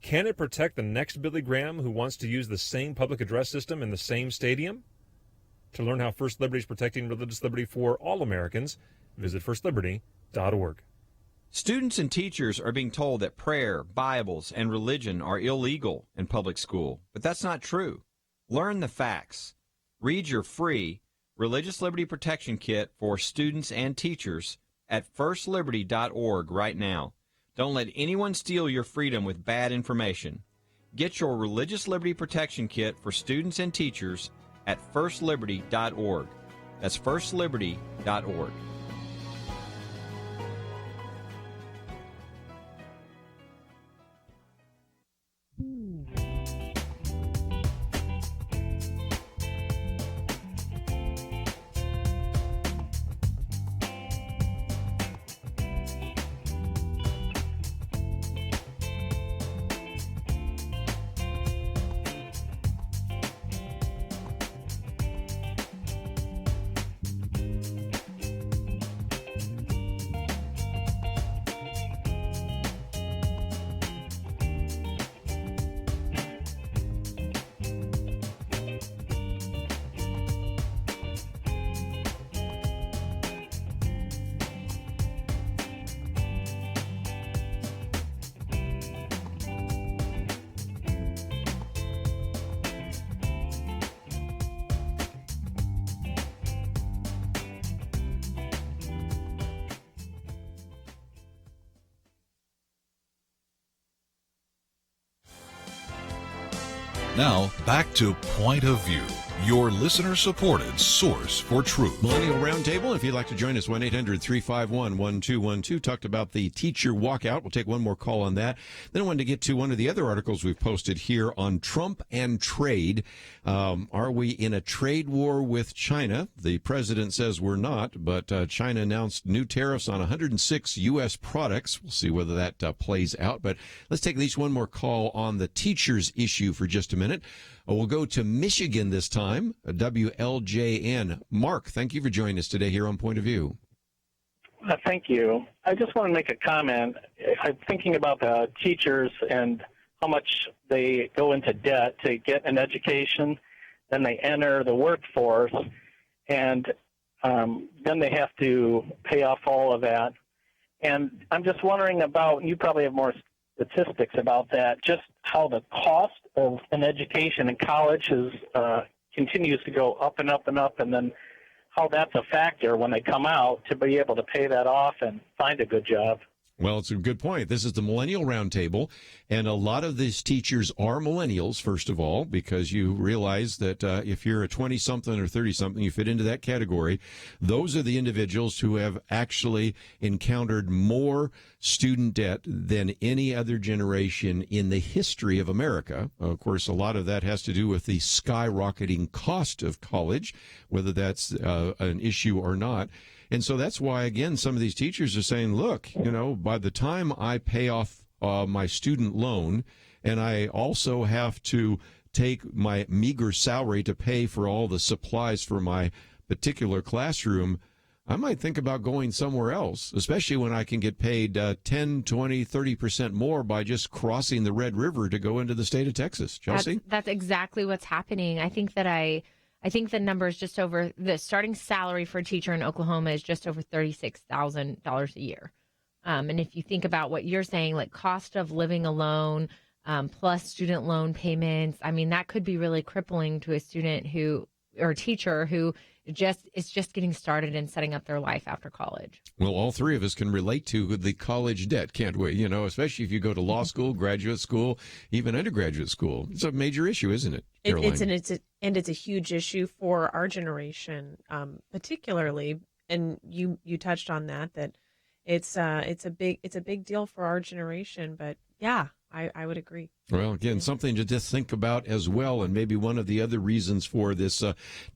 can it protect the next Billy Graham who wants to use the same public address system in the same stadium? To learn how First Liberty is protecting religious liberty for all Americans, visit firstliberty.org. Students and teachers are being told that prayer, Bibles, and religion are illegal in public school, but that's not true. Learn the facts. Read your free Religious Liberty Protection Kit for students and teachers at firstliberty.org right now. Don't let anyone steal your freedom with bad information. Get your Religious Liberty Protection Kit for students and teachers at firstliberty.org. That's firstliberty.org. Now, back to Point of View, your listener-supported source for truth. Millennial Roundtable, if you'd like to join us, 1-800-351-1212. Talked about the teacher walkout. We'll take one more call on that. Then I wanted to get to one of the other articles we've posted here on Trump and trade. Are we in a trade war with China? The president says we're not, but China announced new tariffs on 106 U.S. products. We'll see whether that plays out. But let's take at least one more call on the teachers issue for just a minute. We'll go to Michigan this time, WLJN. Mark, thank you for joining us today here on Point of View. Thank you. I just want to make a comment. I'm thinking about the teachers and how much they go into debt to get an education. Then they enter the workforce, and then they have to pay off all of that. And I'm just wondering about, you probably have more statistics about that, just how the cost of an education in college continues to go up and up and up, and then how that's a factor when they come out to be able to pay that off and find a good job. Well, it's a good point. This is the Millennial Roundtable, and a lot of these teachers are millennials, first of all, because you realize that if you're a 20-something or 30-something, you fit into that category. Those are the individuals who have actually encountered more student debt than any other generation in the history of America. Of course, a lot of that has to do with the skyrocketing cost of college, whether that's an issue or not. And so that's why, again, some of these teachers are saying, look, by the time I pay off my student loan, and I also have to take my meager salary to pay for all the supplies for my particular classroom, I might think about going somewhere else, especially when I can get paid 10, 20, 30% more by just crossing the Red River to go into the state of Texas. Chelsey? That's exactly what's happening. I think the number is just over, the starting salary for a teacher in Oklahoma is just over $36,000 a year. And if you think about what you're saying, like cost of living alone, plus student loan payments, I mean, that could be really crippling to a student or a teacher who is just getting started and setting up their life after college. Well, all three of us can relate to the college debt, can't we? Especially if you go to law school, graduate school, even undergraduate school. It's a major issue, isn't it, Caroline? It's a huge issue for our generation, particularly. And you touched on that it's a big deal for our generation. But yeah, I would agree. Well, again, something to just think about as well, and maybe one of the other reasons for this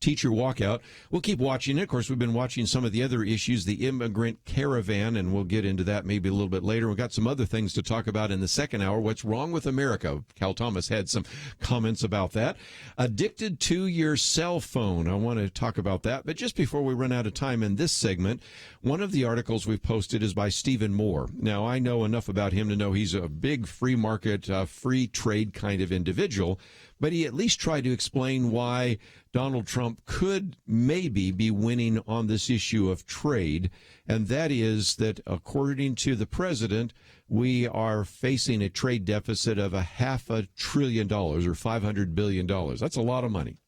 teacher walkout. We'll keep watching it. Of course, we've been watching some of the other issues, the immigrant caravan, and we'll get into that maybe a little bit later. We've got some other things to talk about in the second hour. What's wrong with America? Cal Thomas had some comments about that. Addicted to your cell phone. I want to talk about that. But just before we run out of time in this segment, one of the articles we've posted is by Stephen Moore. Now, I know enough about him to know he's a big free market, free trade kind of individual, but he at least tried to explain why Donald Trump could maybe be winning on this issue of trade, and that is that according to the president, we are facing a trade deficit of $500 billion or $500 billion. That's a lot of money.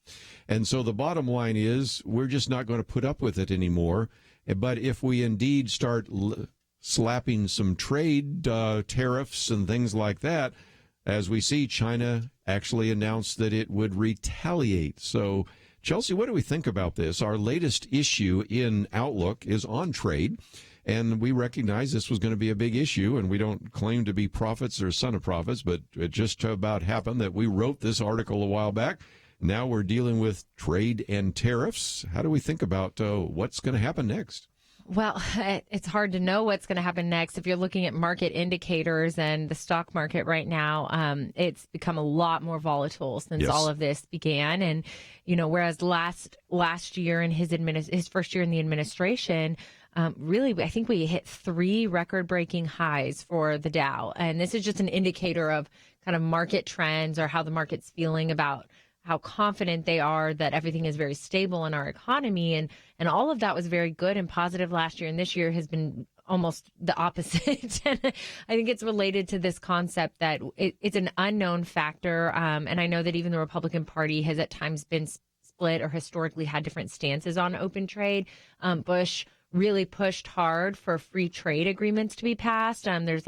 And so the bottom line is we're just not going to put up with it anymore. But if we indeed start slapping some trade tariffs and things like that, as we see, China actually announced that it would retaliate. So, Chelsey, what do we think about this? Our latest issue in Outlook is on trade, and we recognize this was going to be a big issue, and we don't claim to be prophets or son of prophets, but it just about happened that we wrote this article a while back. Now we're dealing with trade and tariffs. How do we think about what's going to happen next? Well, it's hard to know what's going to happen next. If you're looking at market indicators and the stock market right now, it's become a lot more volatile since all of this began. And, whereas last year in his first year in the administration, really, I think we hit 3 record-breaking highs for the Dow. And this is just an indicator of kind of market trends or how the market's feeling about how confident they are that everything is very stable in our economy. And all of that was very good and positive last year. And this year has been almost the opposite. And I think it's related to this concept that it's an unknown factor. And I know that even the Republican Party has at times been split or historically had different stances on open trade. Bush really pushed hard for free trade agreements to be passed. There's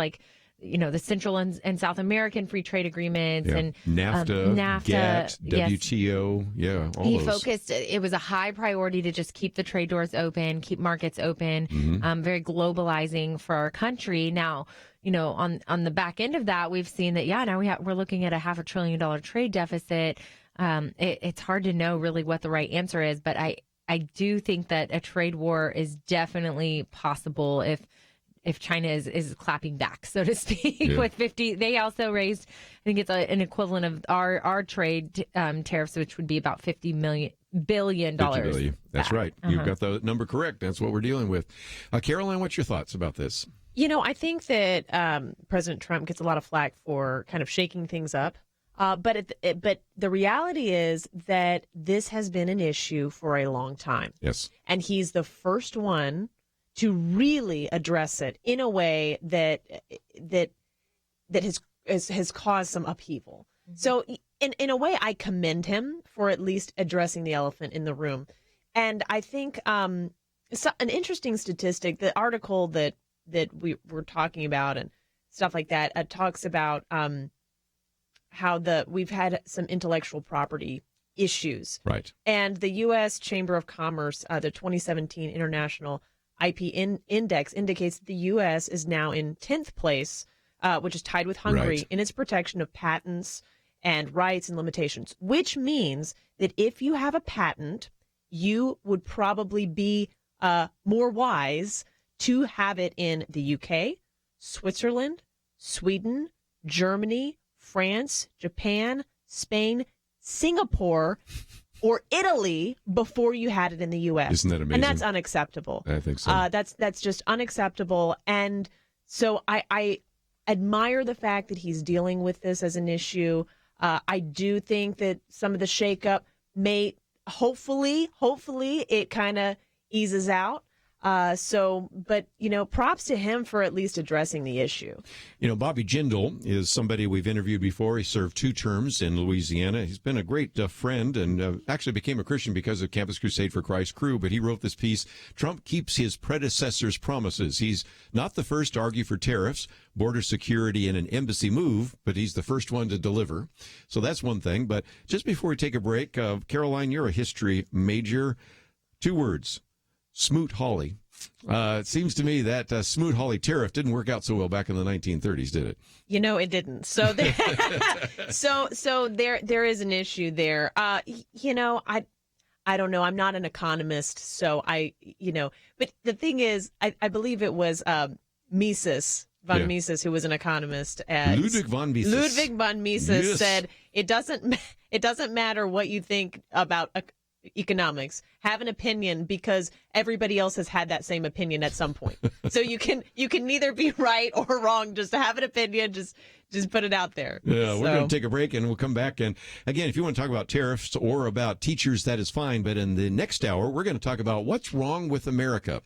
the Central and South American free trade agreements and NAFTA, GATT, WTO, all he those. focused. It was a high priority to just keep the trade doors open, keep markets open, very globalizing for our country. Now, on the back end of that, we've seen that, now we're looking at a $500 billion trade deficit. It's hard to know really what the right answer is, but I do think that a trade war is definitely possible if if China is clapping back, so to speak, Yeah. with 50. They also raised, I think it's an equivalent of our trade tariffs, which would be about $50 billion. $50 billion. That's back. right. You've got the number correct. That's what we're dealing with. Caroline, what's your thoughts about this? I think that President Trump gets a lot of flack for kind of shaking things up. But the reality is that this has been an issue for a long time. Yes. And he's the first one to really address it in a way that has caused some upheaval. Mm-hmm. So in a way, I commend him for at least addressing the elephant in the room. And I think an interesting statistic, the article that we were talking about and stuff like that, talks about how we've had some intellectual property issues. Right. And the U.S. Chamber of Commerce, the 2017 International IP Index indicates that the U.S. is now in 10th place, which is tied with Hungary, in its protection of patents and rights and limitations, which means that if you have a patent, you would probably be more wise to have it in the UK, Switzerland, Sweden, Germany, France, Japan, Spain, Singapore, or Italy before you had it in the U.S. Isn't that amazing? And that's unacceptable. I think so. That's just unacceptable. And so I admire the fact that he's dealing with this as an issue. I do think that some of the shakeup may hopefully it kind of eases out. But props to him for at least addressing the issue. Bobby Jindal is somebody we've interviewed before. He served 2 terms in Louisiana. He's been a great friend and actually became a Christian because of Campus Crusade for Christ crew. But he wrote this piece, Trump keeps his predecessor's promises. He's not the first to argue for tariffs, border security, and an embassy move, but he's the first one to deliver. So that's one thing. But just before we take a break, Caroline, you're a history major. 2 words. Smoot-Hawley. It seems to me that Smoot-Hawley tariff didn't work out so well back in the 1930s, did it? It didn't. So there is an issue there. I don't know. I'm not an economist, so but the thing is, I believe it was Mises, von Mises, who was an economist. Ludwig von Mises. Ludwig von Mises Yes. said, it doesn't matter what you think about economics, have an opinion because everybody else has had that same opinion at some point. So you can neither be right or wrong. Just have an opinion. Just put it out there. Yeah, we're going to take a break and we'll come back. And again, if you want to talk about tariffs or about teachers, that is fine. But in the next hour, we're going to talk about what's wrong with America.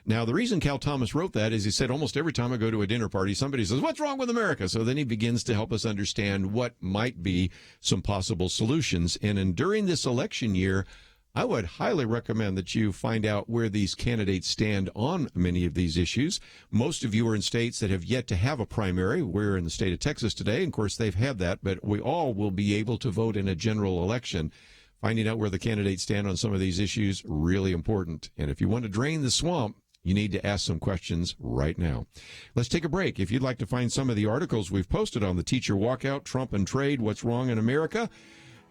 Now, the reason Cal Thomas wrote that is he said almost every time I go to a dinner party, somebody says, what's wrong with America? So then he begins to help us understand what might be some possible solutions. And during this election year, I would highly recommend that you find out where these candidates stand on many of these issues. Most of you are in states that have yet to have a primary. We're in the state of Texas today. And of course, they've had that, but we all will be able to vote in a general election. Finding out where the candidates stand on some of these issues, really important. And if you want to drain the swamp, you need to ask some questions right now. Let's take a break. If you'd like to find some of the articles we've posted on the teacher walkout, Trump and trade, what's wrong in America,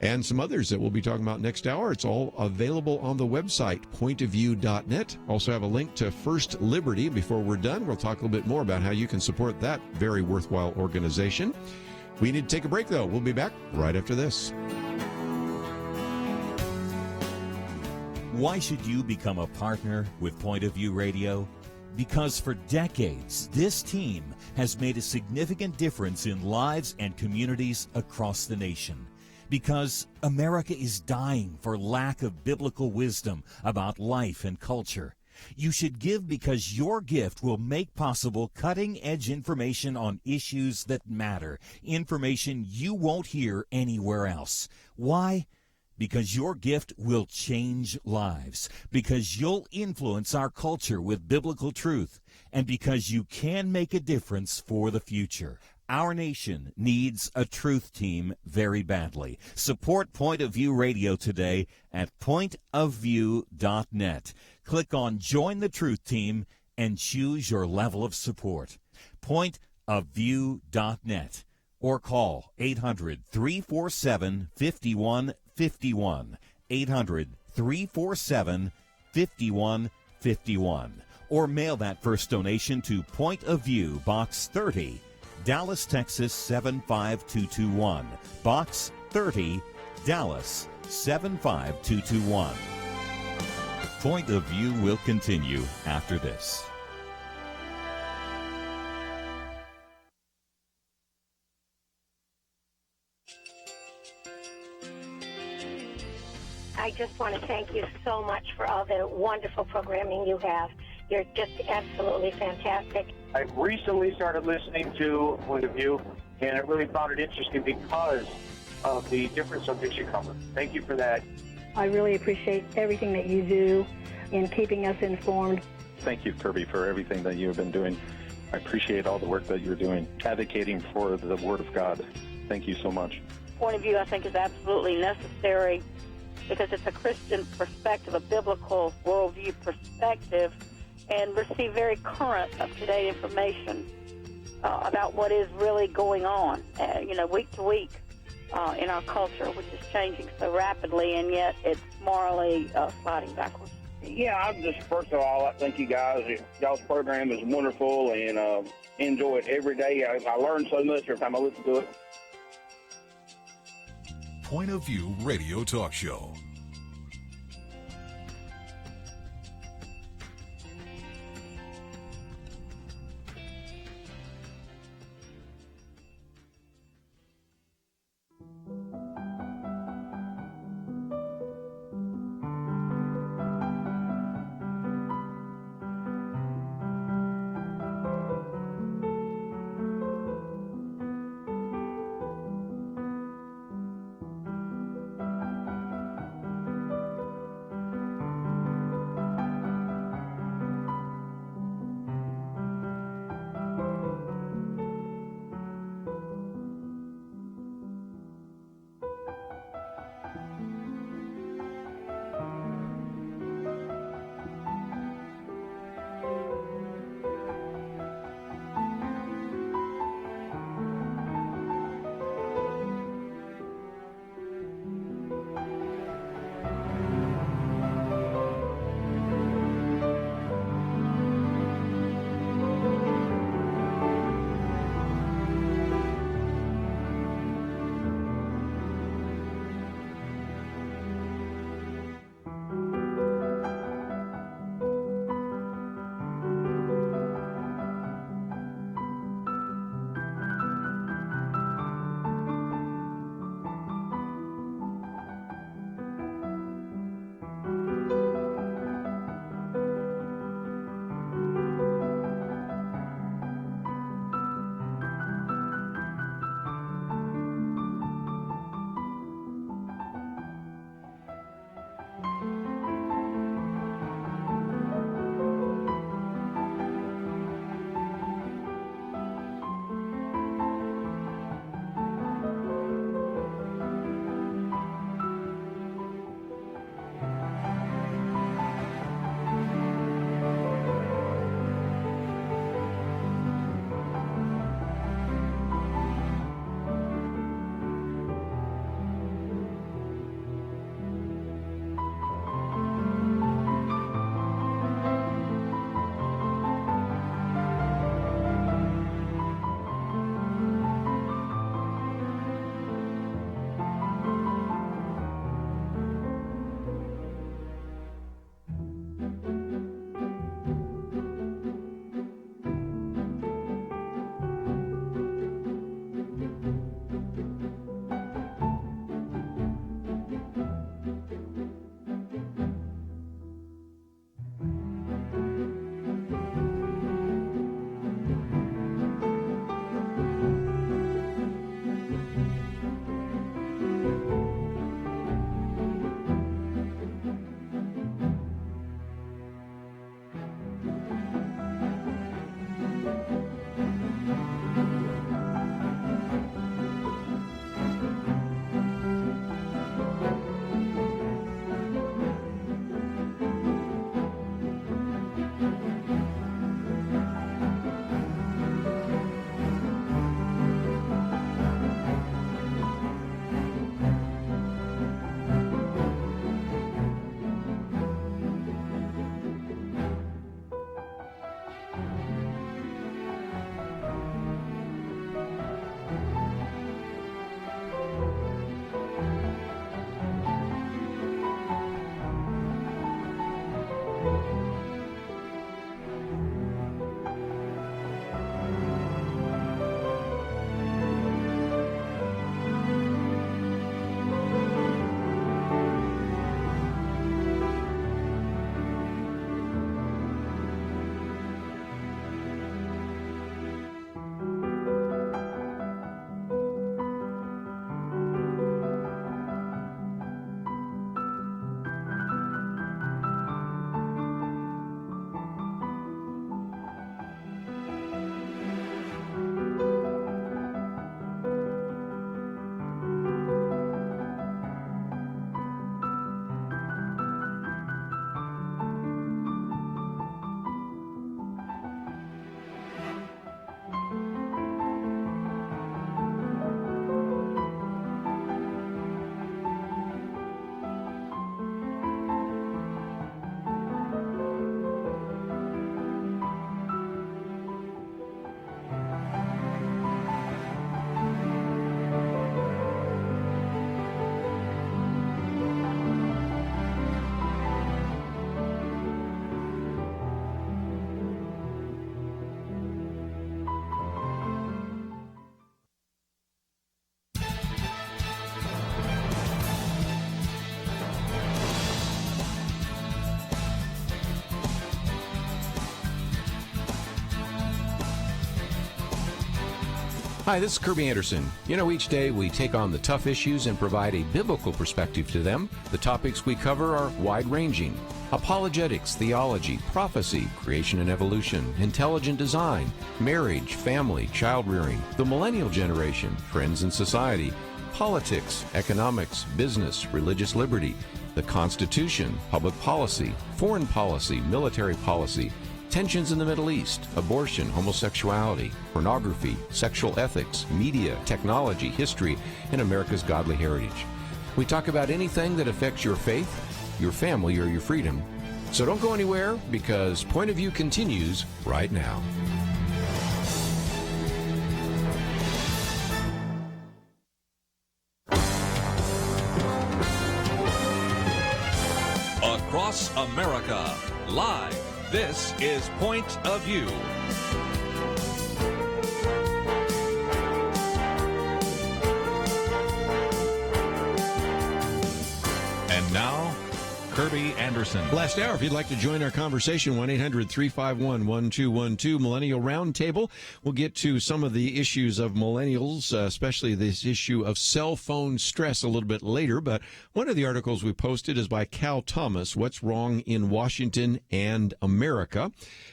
and some others that we'll be talking about next hour, it's all available on the website, pointofview.net. Also have a link to First Liberty. Before we're done, we'll talk a little bit more about how you can support that very worthwhile organization. We need to take a break, though. We'll be back right after this. Why should you become a partner with Point of View Radio? Because for decades, this team has made a significant difference in lives and communities across the nation. Because America is dying for lack of biblical wisdom about life and culture. You should give because your gift will make possible cutting-edge information on issues that matter, information you won't hear anywhere else. Why? Because your gift will change lives, because you'll influence our culture with biblical truth, and because you can make a difference for the future. Our nation needs a truth team very badly. Support Point of View Radio today at pointofview.net. Click on Join the Truth Team and choose your level of support. Pointofview.net or call 800-347-5151. 800-347-5151. or mail that first donation to Point of View, Box 30, Dallas, Texas 75221. Box 30, Dallas 75221. Point of View will continue after this. I just want to thank you so much for all the wonderful programming you have. You're just absolutely fantastic. I recently started listening to Point of View, and I really found it interesting because of the different subjects you cover. Thank you for that. I really appreciate everything that you do in keeping us informed. Thank you, Kerby, for everything that you have been doing. I appreciate all the work that you're doing, advocating for the Word of God. Thank you so much. Point of View, I think, is absolutely necessary because it's a Christian perspective, a biblical worldview perspective, and receive very current, up-to-date information about what is really going on, week to week in our culture, which is changing so rapidly, and yet it's morally sliding backwards. Yeah, I'm just, first of all, I thank you guys. Y'all's program is wonderful, and enjoy it every day. I learn so much every time I listen to it. Point of View Radio Talk Show. Hi, this is Kerby Anderson. You know, each day we take on the tough issues and provide a biblical perspective to them. The topics we cover are wide-ranging. Apologetics, theology, prophecy, creation and evolution, intelligent design, marriage, family, child-rearing, the millennial generation, trends in society, politics, economics, business, religious liberty, the Constitution, public policy, foreign policy, military policy, tensions in the Middle East, abortion, homosexuality, pornography, sexual ethics, media, technology, history, and America's godly heritage. We talk about anything that affects your faith, your family, or your freedom. So don't go anywhere, because Point of View continues right now. Across America, live. This is Point of View. And now, Kerby Anderson. Last hour, if you'd like to join our conversation, 1-800-351-1212, Millennial Roundtable. We'll get to some of the issues of millennials, especially this issue of cell phone stress a little bit later. But one of the articles we posted is by Cal Thomas, What's Wrong in Washington and America?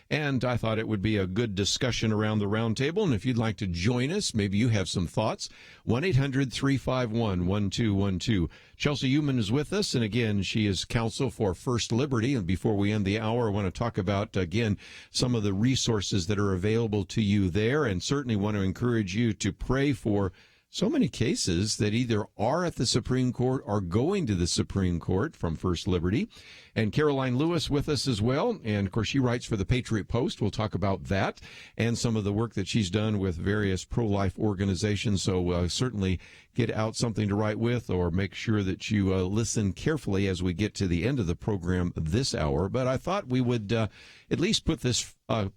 And I thought it would be a good discussion around the roundtable. And if you'd like to join us, maybe you have some thoughts, 1-800-351-1212. Chelsey Youman is with us, and again, she is counsel for First Liberty. And before we end the hour, I want to talk about, again, some of the resources that are available to you there, and certainly want to encourage you to pray for so many cases that either are at the Supreme Court or going to the Supreme Court from First Liberty. And Caroline Lewis with us as well. And, of course, she writes for the Patriot Post. We'll talk about that and some of the work that she's done with various pro-life organizations. So certainly get out something to write with, or make sure that you listen carefully as we get to the end of the program this hour. But I thought we would at least put this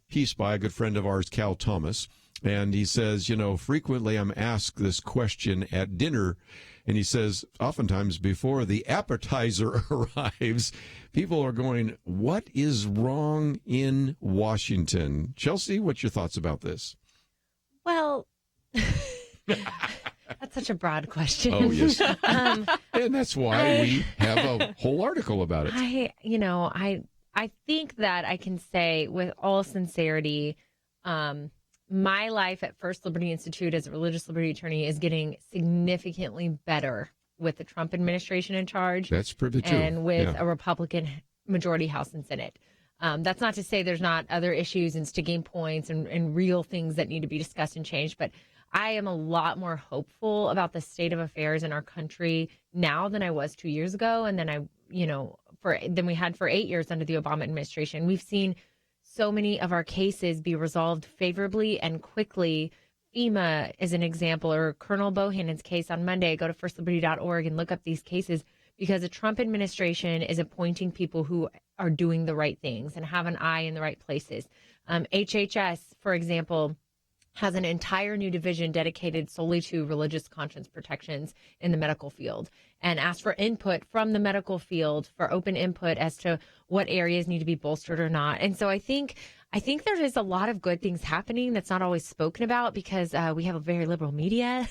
piece by a good friend of ours, Cal Thomas. And he says, you know, frequently I'm asked this question at dinner, and he says, oftentimes before the appetizer arrives, people are going, what is wrong in Washington? Chelsey, what's your thoughts about this? Well, that's such a broad question. Oh, yes. And that's why we have a whole article about it. I think that I can say with all sincerity, my life at First Liberty Institute as a religious liberty attorney is getting significantly better with the Trump administration in charge. That's pretty true. And with a Republican majority House and Senate. That's not to say there's not other issues and sticking points and real things that need to be discussed and changed, but I am a lot more hopeful about the state of affairs in our country now than I was 2 years ago, and than we had for 8 years under the Obama administration. We've seen so many of our cases be resolved favorably and quickly. FEMA is an example, or Colonel Bohannon's case on Monday. Go to firstliberty.org and look up these cases, because the Trump administration is appointing people who are doing the right things and have an eye in the right places. HHS, for example, has an entire new division dedicated solely to religious conscience protections in the medical field, and asked for input from the medical field, for open input as to what areas need to be bolstered or not. And so I think there is a lot of good things happening that's not always spoken about, because we have a very liberal media.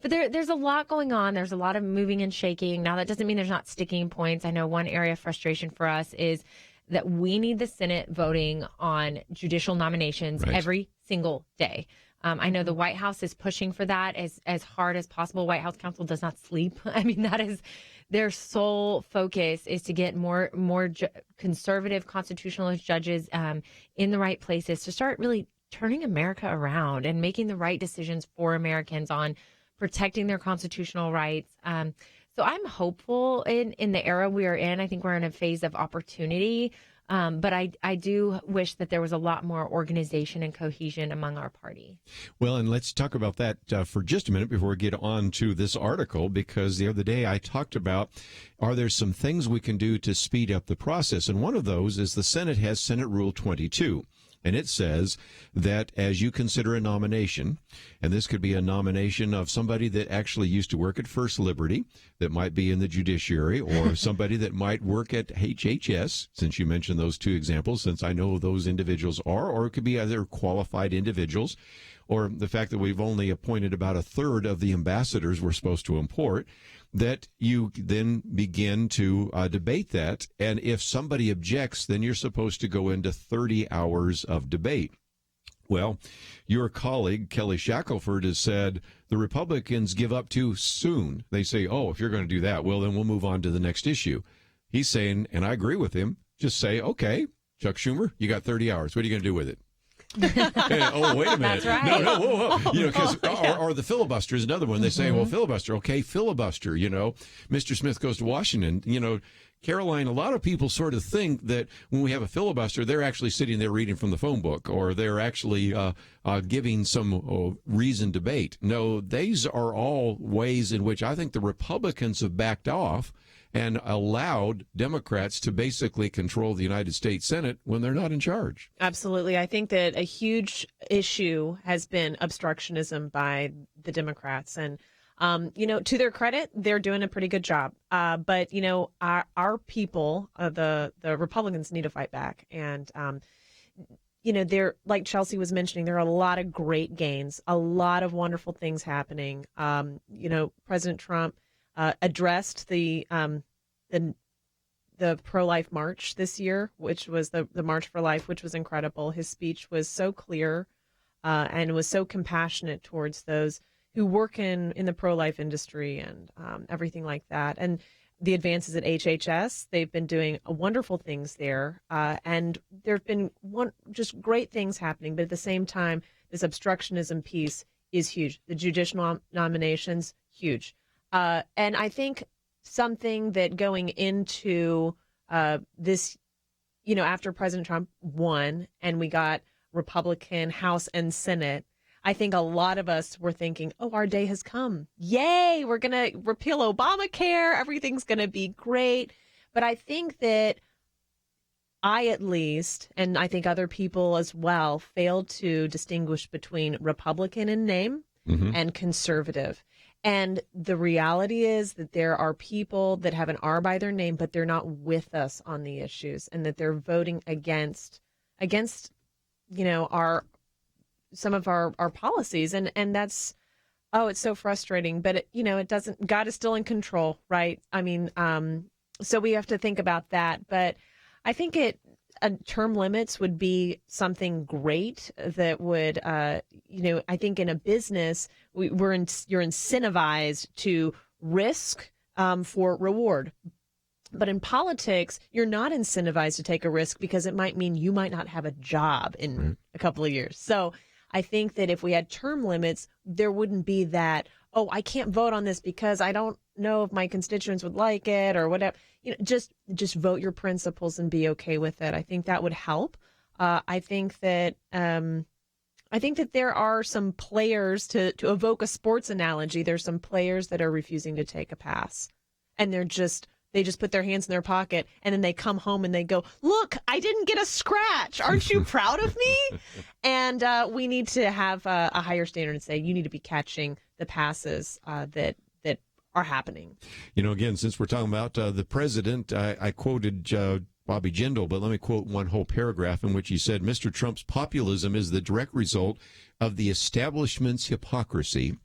But there's a lot going on. There's a lot of moving and shaking. Now, that doesn't mean there's not sticking points. I know one area of frustration for us is that we need the Senate voting on judicial nominations every single day. I know the White House is pushing for that as hard as possible. White House counsel does not sleep. I mean, that is their sole focus, is to get more conservative constitutionalist judges in the right places to start really turning America around and making the right decisions for Americans on protecting their constitutional rights. So I'm hopeful in the era we are in. I think we're in a phase of opportunity. But I do wish that there was a lot more organization and cohesion among our party. Well, and let's talk about that for just a minute before we get on to this article, because the other day I talked about, are there some things we can do to speed up the process? And one of those is the Senate has Senate Rule 22. And it says that as you consider a nomination, and this could be a nomination of somebody that actually used to work at First Liberty, that might be in the judiciary, or somebody that might work at HHS, since you mentioned those two examples, since I know those individuals are, or it could be other qualified individuals, or the fact that we've only appointed about a third of the ambassadors we're supposed to import, that you then begin to debate that. And if somebody objects, then you're supposed to go into 30 hours of debate. Well, your colleague, Kelly Shackelford, has said the Republicans give up too soon. They say, oh, if you're going to do that, well, then we'll move on to the next issue. He's saying, and I agree with him, just say, okay, Chuck Schumer, you got 30 hours. What are you going to do with it? Oh, wait a minute. That's right. No, whoa. You know, because or the filibuster is another one. They say, well, filibuster. Okay, filibuster. You know, Mr. Smith goes to Washington. You know, Caroline, a lot of people sort of think that when we have a filibuster, they're actually sitting there reading from the phone book, or they're actually giving some reasoned debate. No, these are all ways in which I think the Republicans have backed off and allowed Democrats to basically control the United States Senate when they're not in charge. Absolutely. I think that a huge issue has been obstructionism by the Democrats. And, you know, to their credit, they're doing a pretty good job. But, you know, our people, the Republicans need to fight back. And, you know, they're, like Chelsey was mentioning, there are a lot of great gains, a lot of wonderful things happening. You know, President Trump addressed the pro-life march this year, which was the March for Life, which was incredible. His speech was so clear and was so compassionate towards those who work in the pro-life industry and everything like that. And the advances at HHS, they've been doing wonderful things there. And there have been just great things happening. But at the same time, this obstructionism piece is huge. The judicial nominations, huge. And I think something that going into this, you know, after President Trump won and we got Republican House and Senate, I think a lot of us were thinking, oh, our day has come. Yay, we're going to repeal Obamacare. Everything's going to be great. But I think that I, at least, and I think other people as well, failed to distinguish between Republican in name and conservative. And the reality is that there are people that have an R by their name, but they're not with us on the issues, and that they're voting against, you know, some of our policies. And that's, it's so frustrating, but you know, it doesn't, God is still in control, right? I mean, so we have to think about that, but I think term limits would be something great that would, you know, I think in a business, you're incentivized to risk for reward. But in politics, you're not incentivized to take a risk because it might mean you might not have a job in a couple of years. So I think that if we had term limits, there wouldn't be that, oh, I can't vote on this because I don't know if my constituents would like it or whatever. You know, just vote your principles and be okay with it. I think that would help. I think that there are some players, to evoke a sports analogy, there's some players that are refusing to take a pass, and they just put their hands in their pocket, and then they come home and they go, look, I didn't get a scratch. Aren't you proud of me? And we need to have a higher standard and say, you need to be catching the passes that are happening. You know, again, since we're talking about the president, I quoted Bobby Jindal, but let me quote one whole paragraph in which he said, Mr. Trump's populism is the direct result of the establishment's hypocrisy.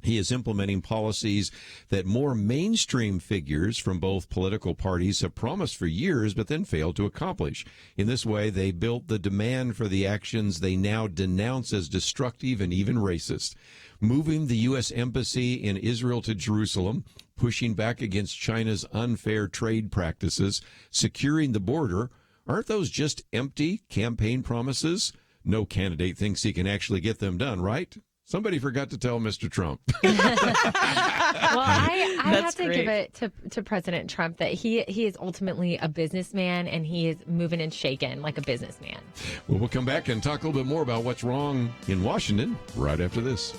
He is implementing policies that more mainstream figures from both political parties have promised for years, but then failed to accomplish. In this way, they built the demand for the actions they now denounce as destructive and even racist. Moving the U.S. Embassy in Israel to Jerusalem, pushing back against China's unfair trade practices, securing the border, aren't those just empty campaign promises? No candidate thinks he can actually get them done, right? Somebody forgot to tell Mr. Trump. Well, I have to great. give it to President Trump that he is ultimately a businessman, and he is moving and shaking like a businessman. Well, we'll come back and talk a little bit more about what's wrong in Washington right after this.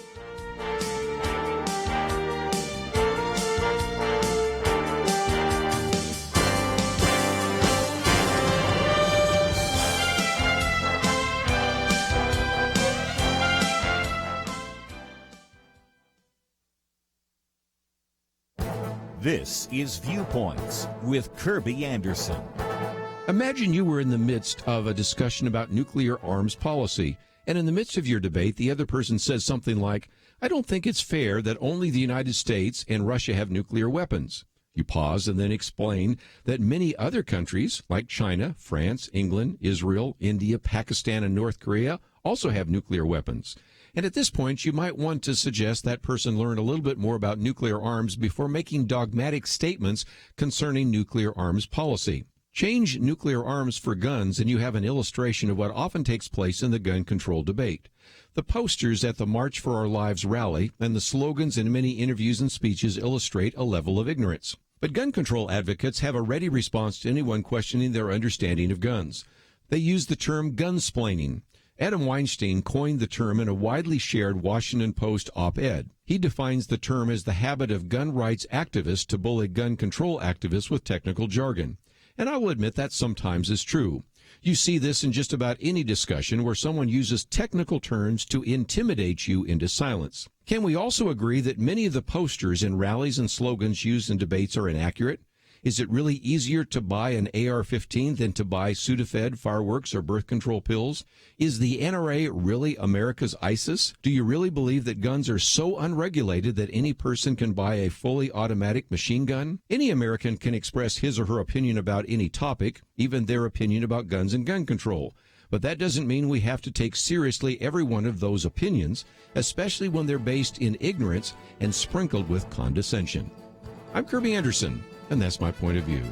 This is Viewpoints with Kerby Anderson. Imagine you were in the midst of a discussion about nuclear arms policy, and in the midst of your debate, the other person says something like, I don't think it's fair that only the United States and Russia have nuclear weapons. You pause and then explain that many other countries, like China, France, England, Israel, India, Pakistan, and North Korea, also have nuclear weapons. And at this point, you might want to suggest that person learn a little bit more about nuclear arms before making dogmatic statements concerning nuclear arms policy. Change nuclear arms for guns, and you have an illustration of what often takes place in the gun control debate. The posters at the March for Our Lives rally and the slogans in many interviews and speeches illustrate a level of ignorance. But gun control advocates have a ready response to anyone questioning their understanding of guns. They use the term gunsplaining. Adam Weinstein coined the term in a widely shared Washington Post op-ed. He defines the term as the habit of gun rights activists to bully gun control activists with technical jargon. And I will admit that sometimes is true. You see this in just about any discussion where someone uses technical terms to intimidate you into silence. Can we also agree that many of the posters in rallies and slogans used in debates are inaccurate? Is it really easier to buy an AR-15 than to buy Sudafed, fireworks, or birth control pills? Is the NRA really America's ISIS? Do you really believe that guns are so unregulated that any person can buy a fully automatic machine gun? Any American can express his or her opinion about any topic, even their opinion about guns and gun control. But that doesn't mean we have to take seriously every one of those opinions, especially when they're based in ignorance and sprinkled with condescension. I'm Kerby Anderson, and that's my point of view.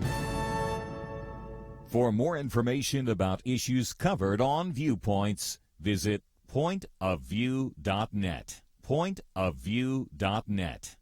For more information about issues covered on Viewpoints, visit pointofview.net. Pointofview.net.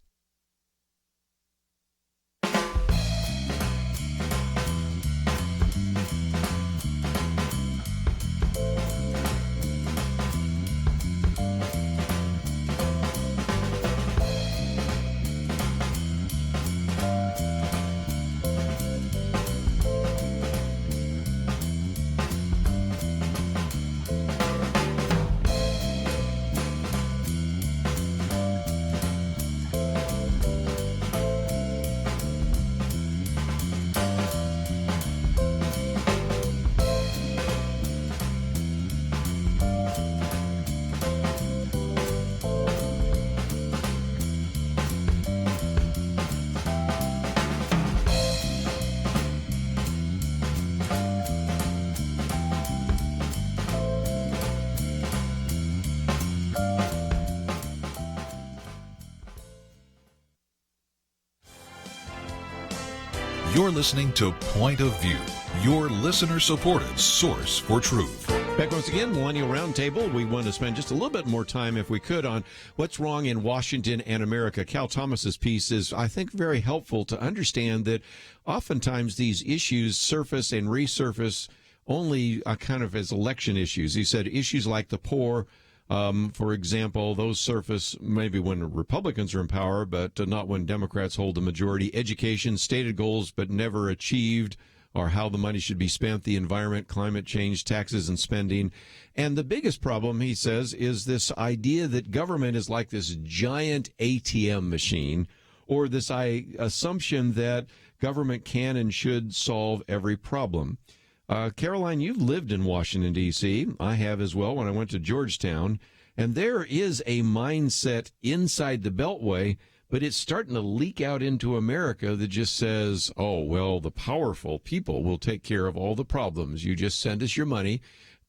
You're listening to Point of View, your listener-supported source for truth. Back once again, Millennial Roundtable. We want to spend just a little bit more time, if we could, on what's wrong in Washington and America. Cal Thomas's piece is, I think, very helpful to understand that oftentimes these issues surface and resurface only kind of as election issues. He said issues like the poor, for example, those surface maybe when Republicans are in power, but not when Democrats hold the majority. Education, stated goals but never achieved, or how the money should be spent, the environment, climate change, taxes and spending. And the biggest problem, he says, is this idea that government is like this giant ATM machine, or this assumption that government can and should solve every problem. Caroline, you've lived in Washington, D.C. I have as well when I went to Georgetown. And there is a mindset inside the Beltway, but it's starting to leak out into America that just says, oh, well, the powerful people will take care of all the problems. You just send us your money,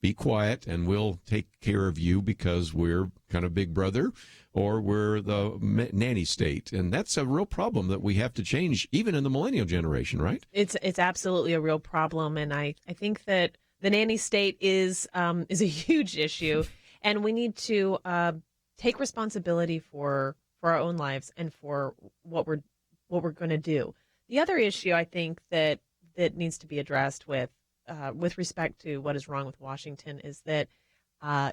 be quiet, and we'll take care of you because we're kind of big brother or we're the nanny state. And that's a real problem that we have to change even in the millennial generation, right? It's absolutely a real problem. And I think that the nanny state is a huge issue. And we need to take responsibility for our own lives and for what we're going to do. The other issue I think that needs to be addressed with respect to what is wrong with Washington is that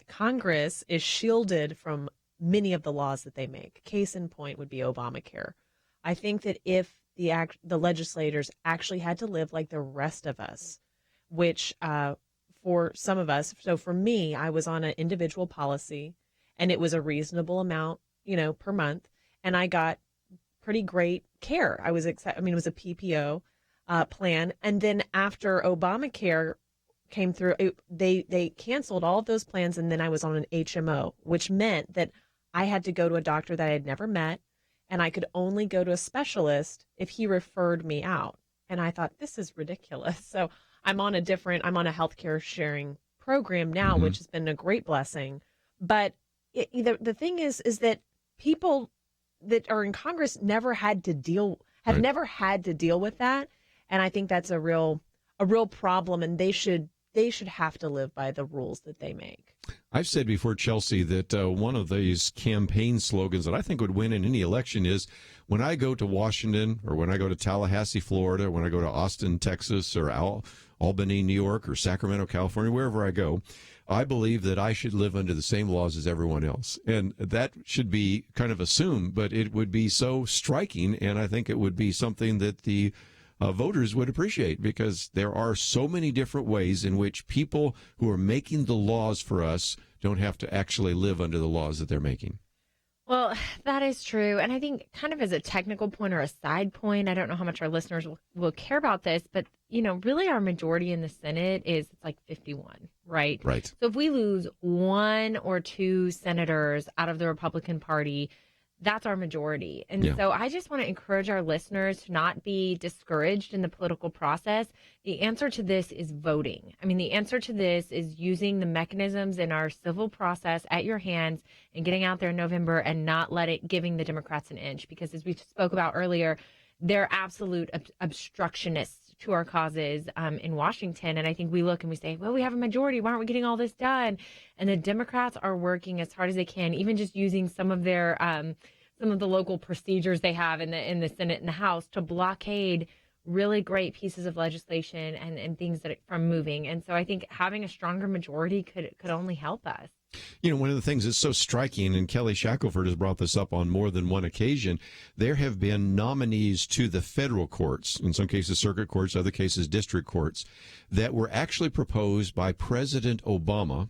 Congress is shielded from many of the laws that they make. Case in point would be Obamacare. I think that if the legislators actually had to live like the rest of us, which for some of us, so for me, I was on an individual policy and it was a reasonable amount, per month, and I got pretty great care. It was a PPO plan. And then after Obamacare came through, they canceled all of those plans, and then I was on an HMO, which meant that I had to go to a doctor that I had never met, and I could only go to a specialist if he referred me out. And I thought, this is ridiculous. So I'm on a healthcare sharing program now, which has been a great blessing. But the thing is that people that are in Congress never had to deal with that. And I think that's a real problem, and they should have to live by the rules that they make. I've said before, Chelsey, that one of these campaign slogans that I think would win in any election is, when I go to Washington, or when I go to Tallahassee, Florida, when I go to Austin, Texas, or Albany, New York, or Sacramento, California, wherever I go, I believe that I should live under the same laws as everyone else. And that should be kind of assumed, but it would be so striking, and I think it would be something that the voters would appreciate, because there are so many different ways in which people who are making the laws for us don't have to actually live under the laws that they're making. Well, that is true. And I think, kind of as a technical point or a side point, I don't know how much our listeners will care about this, but, really our majority in the Senate is like 51, right? Right. So if we lose 1 or 2 senators out of the Republican Party, that's our majority. And so I just want to encourage our listeners to not be discouraged in the political process. The answer to this is voting. I mean, the answer to this is using the mechanisms in our civil process at your hands and getting out there in November and not giving the Democrats an inch. Because as we spoke about earlier, they're absolute obstructionists to our causes in Washington. And I think we look and we say, well, we have a majority. Why aren't we getting all this done? And the Democrats are working as hard as they can, even just using some of their some of the local procedures they have in the Senate and the House to blockade really great pieces of legislation and things from moving. And so I think having a stronger majority could only help us. One of the things that's so striking, and Kelly Shackelford has brought this up on more than one occasion, there have been nominees to the federal courts, in some cases circuit courts, other cases district courts, that were actually proposed by President Obama,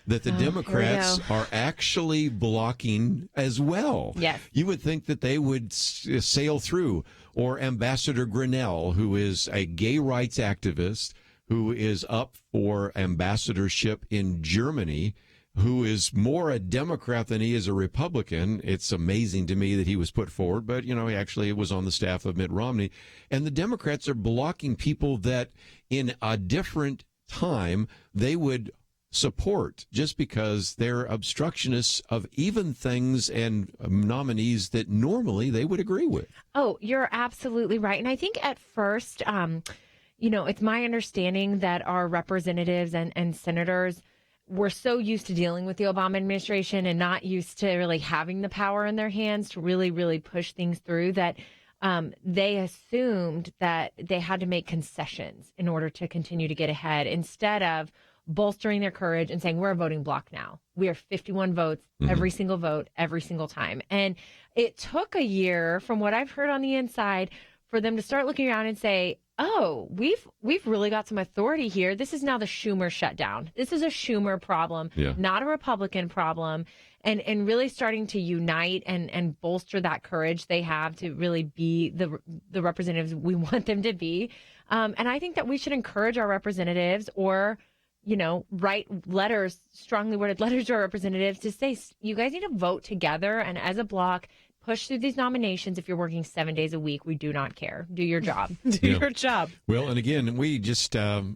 that the Democrats are actually blocking as well. Yes. You would think that they would sail through. Or Ambassador Grinnell, who is a gay rights activist, who is up for ambassadorship in Germany, who is more a Democrat than he is a Republican. It's amazing to me that he was put forward, but, he actually was on the staff of Mitt Romney. And the Democrats are blocking people that in a different time they would support, just because they're obstructionists of even things and nominees that normally they would agree with. Oh, you're absolutely right. And I think at first, it's my understanding that our representatives and senators were so used to dealing with the Obama administration and not used to really having the power in their hands to really, really push things through, that they assumed that they had to make concessions in order to continue to get ahead, instead of bolstering their courage and saying, we're a voting bloc now. We are 51 votes, every single vote, every single time. And it took a year, from what I've heard on the inside, for them to start looking around and say, oh, we've really got some authority here. This is now the Schumer shutdown. This is a Schumer problem, not a Republican problem. And really starting to unite and bolster that courage they have to really be the representatives we want them to be. And I think that we should encourage our representatives, or write letters, strongly worded letters to our representatives to say, you guys need to vote together and as a bloc push through these nominations. If you're working 7 days a week, we do not care. Do your job. Your job. Well, and again, we just, that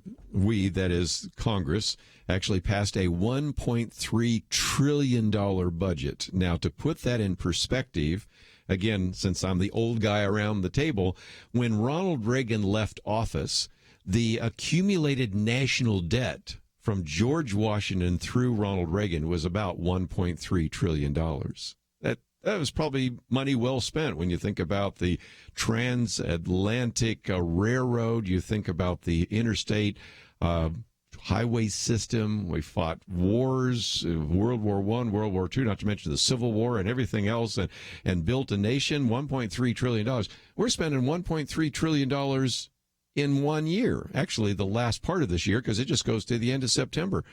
is Congress, actually passed a $1.3 trillion budget. Now, to put that in perspective, again, since I'm the old guy around the table, when Ronald Reagan left office, the accumulated national debt from George Washington through Ronald Reagan was about $1.3 trillion. That was probably money well spent when you think about the transatlantic railroad, you think about the interstate highway system. We fought wars, World War I, World War II, not to mention the Civil War and everything else, and built a nation. $1.3 trillion. We're spending $1.3 trillion in 1 year, actually the last part of this year, because it just goes to the end of September.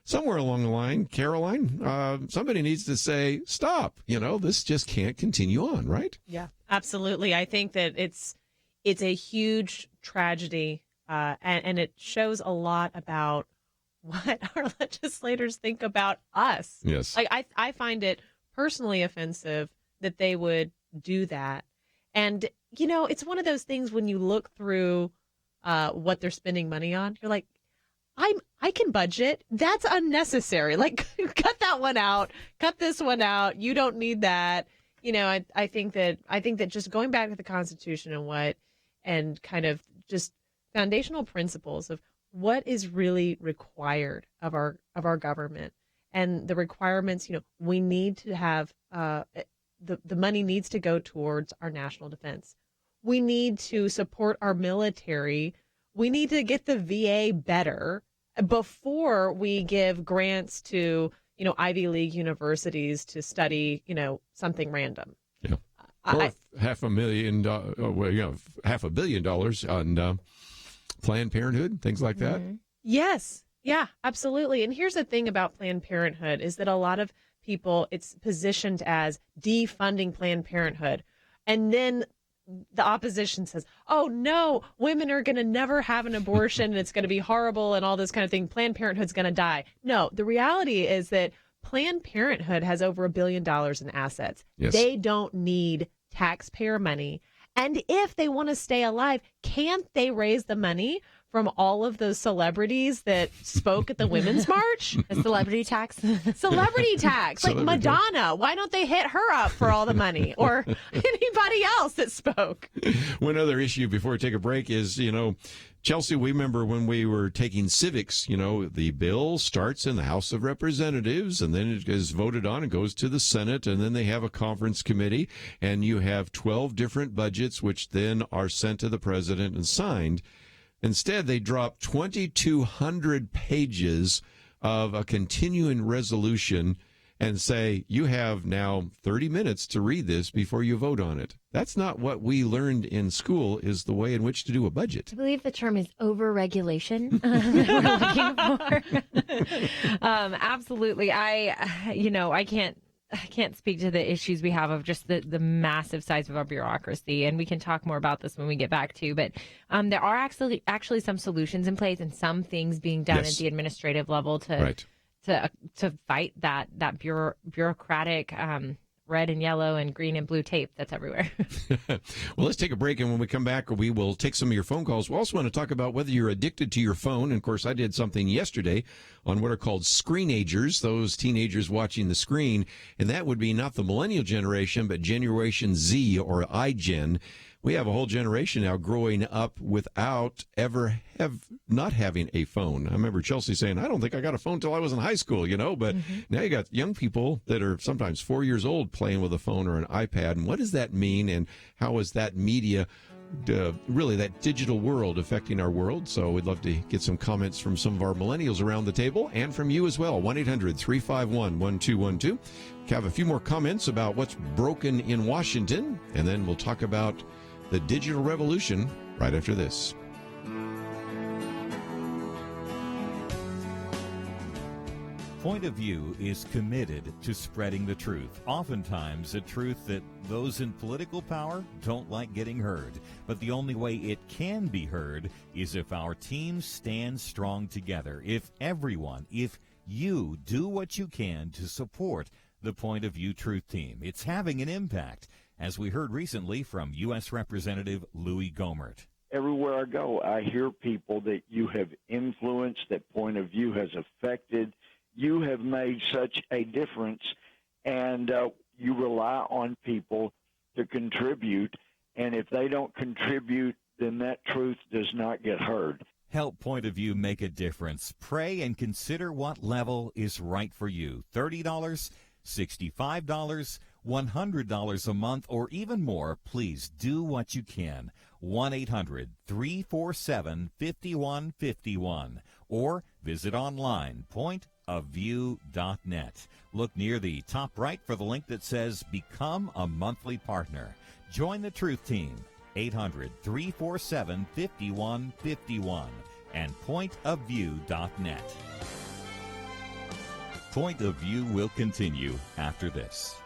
Somewhere along the line, Caroline, somebody needs to say, stop. This just can't continue on, right? Yeah, absolutely. I think that it's a huge tragedy and it shows a lot about what our legislators think about us. Yes. Like I find it personally offensive that they would do that. And, it's one of those things when you look through what they're spending money on, you're like, I can budget. That's unnecessary. Like, cut that one out. Cut this one out. You don't need that. I think that just going back to the Constitution and kind of just foundational principles of what is really required of our government, and the requirements, we need to have the money needs to go towards our national defense. We need to support our military. We need to get the VA better before we give grants to, Ivy League universities to study, something random. Yeah. Or $500 million, $500 million on Planned Parenthood, things like that. Mm-hmm. Yes. Yeah, absolutely. And here's the thing about Planned Parenthood is that a lot of people, it's positioned as defunding Planned Parenthood. And then the opposition says, oh, no, women are going to never have an abortion and it's going to be horrible and all this kind of thing. Planned Parenthood's going to die. No, the reality is that Planned Parenthood has over $1 billion in assets. Yes. They don't need taxpayer money. And if they want to stay alive, can't they raise the money from all of those celebrities that spoke at the Women's March? A celebrity tax? Celebrity tax. Like Celebrity Madonna. Why don't they hit her up for all the money? Or anybody else that spoke? One other issue before we take a break is, Chelsey, we remember when we were taking civics, the bill starts in the House of Representatives and then it is voted on and goes to the Senate, and then they have a conference committee, and you have 12 different budgets which then are sent to the president and signed. Instead, they drop 2,200 pages of a continuing resolution and say, you have now 30 minutes to read this before you vote on it. That's not what we learned in school is the way in which to do a budget. I believe the term is over-regulation that we're looking for. Absolutely. I can't speak to the issues we have of just the massive size of our bureaucracy, and we can talk more about this when we get back to. But there are actually some solutions in place and some things being done at the administrative level to fight that bureaucratic red and yellow and green and blue tape that's everywhere. Well, let's take a break, and when we come back, we will take some of your phone calls. We also want to talk about whether you're addicted to your phone. And, of course, I did something yesterday on what are called screenagers, those teenagers watching the screen, and that would be not the millennial generation, but Generation Z or iGen. We have a whole generation now growing up without ever not having a phone. I remember Chelsey saying, I don't think I got a phone till I was in high school, but now you got young people that are sometimes 4 years old playing with a phone or an iPad. And what does that mean? And how is that media, really that digital world, affecting our world? So we'd love to get some comments from some of our millennials around the table and from you as well. 1-800-351-1212. We have a few more comments about what's broken in Washington, and then we'll talk about the digital revolution right after this. Point of View is committed to spreading the truth, oftentimes a truth that those in political power don't like getting heard. But the only way it can be heard is if our teams stand strong together, if you do what you can to support the Point of View Truth Team. It's having an impact, as we heard recently from U.S. Representative Louis Gohmert. Everywhere I go, I hear people that you have influenced, that Point of View has affected. You have made such a difference, and you rely on people to contribute, and if they don't contribute, then that truth does not get heard. Help Point of View make a difference. Pray and consider what level is right for you. $30, $65, $100 a month, or even more. Please do what you can. 1-800-347-5151, or visit online, pointofview.net. Look near the top right for the link that says Become a Monthly Partner. Join the Truth Team, 800-347-5151, and pointofview.net. Point of View will continue after this.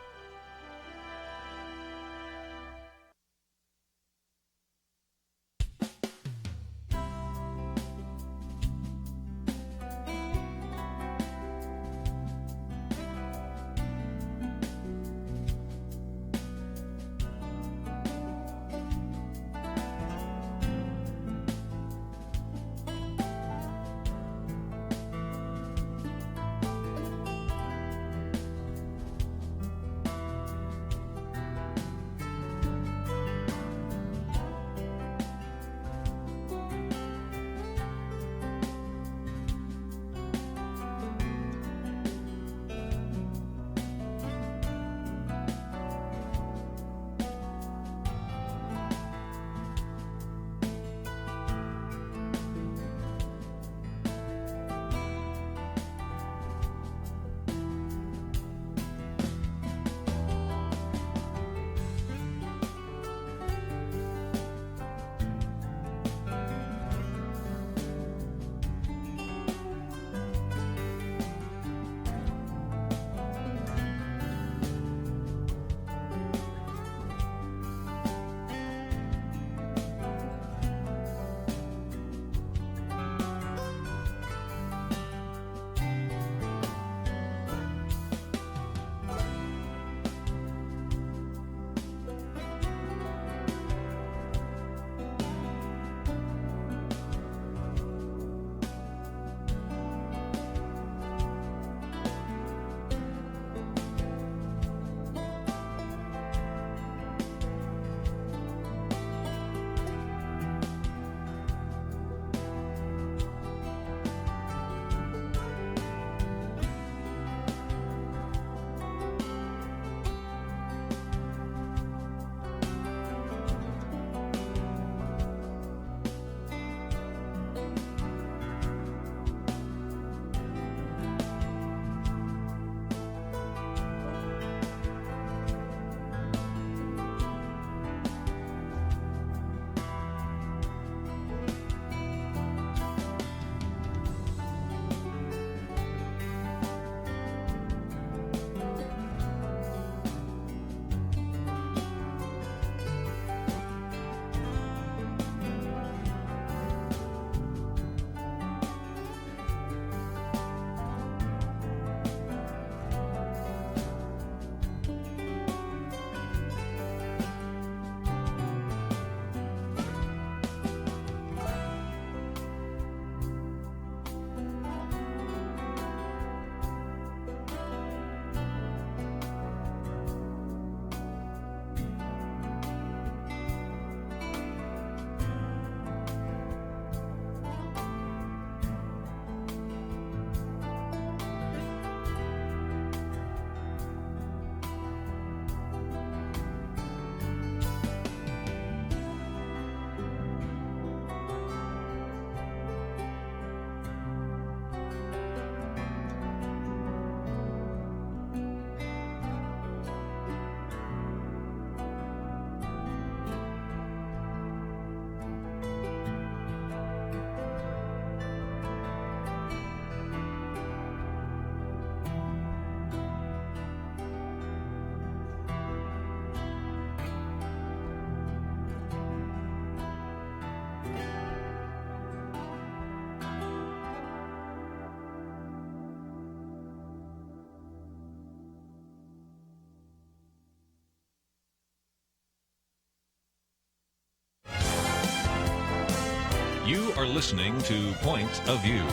You are listening to Point of View.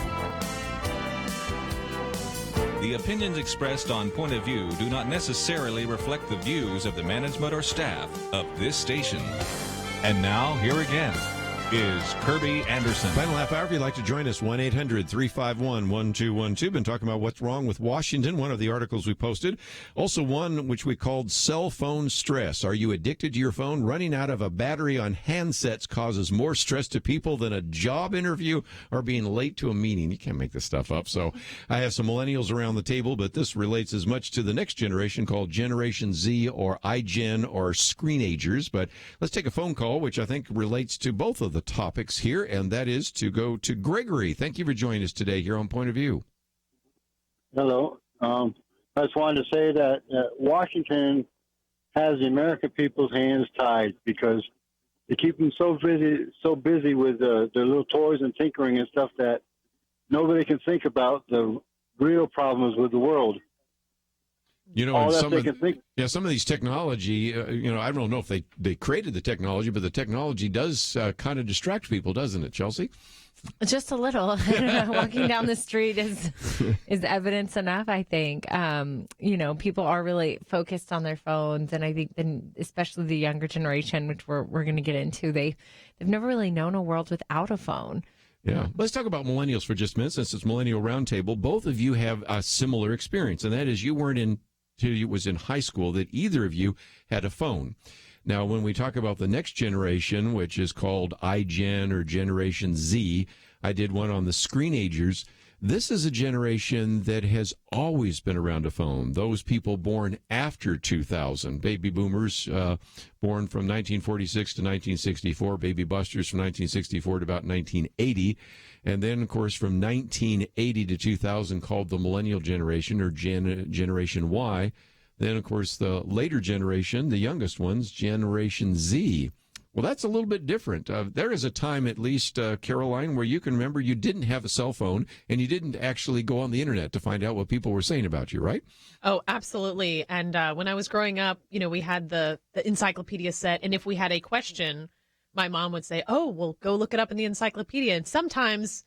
The opinions expressed on Point of View do not necessarily reflect the views of the management or staff of this station. And now, here again is Kerby Anderson. Final half hour, if you'd like to join us, 1-800-351-1212. Been talking about what's wrong with Washington, one of the articles we posted. Also one which we called cell phone stress. Are you addicted to your phone? Running out of a battery on handsets causes more stress to people than a job interview or being late to a meeting. You can't make this stuff up. So I have some millennials around the table, but this relates as much to the next generation called Generation Z or iGen or screenagers. But let's take a phone call, which I think relates to both of the topics here, and that is to go to Gregory. Thank you for joining us today here on Point of View. Hello. I just wanted to say that Washington has the American people's hands tied because they keep them so busy with their little toys and tinkering and stuff that nobody can think about the real problems with the world. You know, some of these technology, I don't know if they created the technology, but the technology does kind of distract people, doesn't it, Chelsey? Just a little. Walking down the street is evidence enough, I think. People are really focused on their phones, and I think especially the younger generation, which we're going to get into, they've never really known a world without a phone. Yeah. Let's talk about millennials for just a minute, since it's Millennial Roundtable. Both of you have a similar experience, and that is you weren't until you was in high school that either of you had a phone. Now, when we talk about the next generation, which is called iGen or Generation Z, I did one on the screenagers. This is a generation that has always been around a phone. Those people born after 2000, baby boomers born from 1946 to 1964, baby busters from 1964 to about 1980. And then, of course, from 1980 to 2000 called the Millennial Generation or Generation Y. Then, of course, the later generation, the youngest ones, Generation Z. Well, that's a little bit different. There is a time, at least, Caroline, where you can remember you didn't have a cell phone and you didn't actually go on the internet to find out what people were saying about you, right? Oh, absolutely. And when I was growing up, we had the encyclopedia set. And if we had a question, my mom would say, "Oh, well, go look it up in the encyclopedia." And sometimes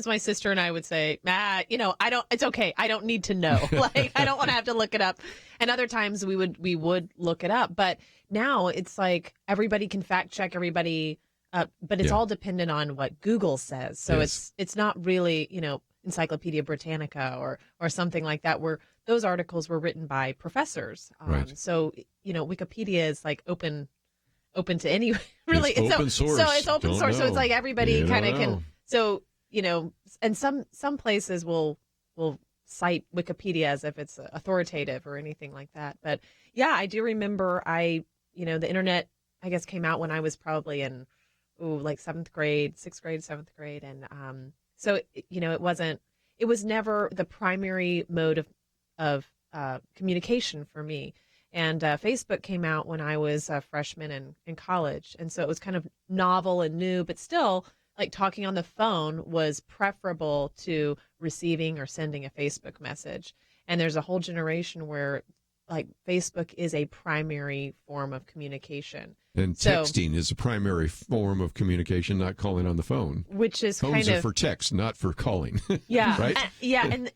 my sister and I would say, it's okay. I don't need to know. I don't want to have to look it up. And other times we would look it up. But now it's like everybody can fact check everybody, but it's all dependent on what Google says. So it's not really, Encyclopedia Britannica or something like that, where those articles were written by professors. Right. So, Wikipedia is like open to any, really. It's open source. So it's open source. Know. So it's like everybody kind of can. Know. So, and some places will cite Wikipedia as if it's authoritative or anything like that. But yeah, I do remember the internet, I guess, came out when I was probably in, sixth grade, 7th grade. And so, it was never the primary mode of communication for me. And Facebook came out when I was a freshman in college. And so it was kind of novel and new, but still, like, talking on the phone was preferable to receiving or sending a Facebook message. And there's a whole generation where, like, Facebook is a primary form of communication. And texting is a primary form of communication, not calling on the phone. Which is Phones are for text, not for calling. Yeah. Right?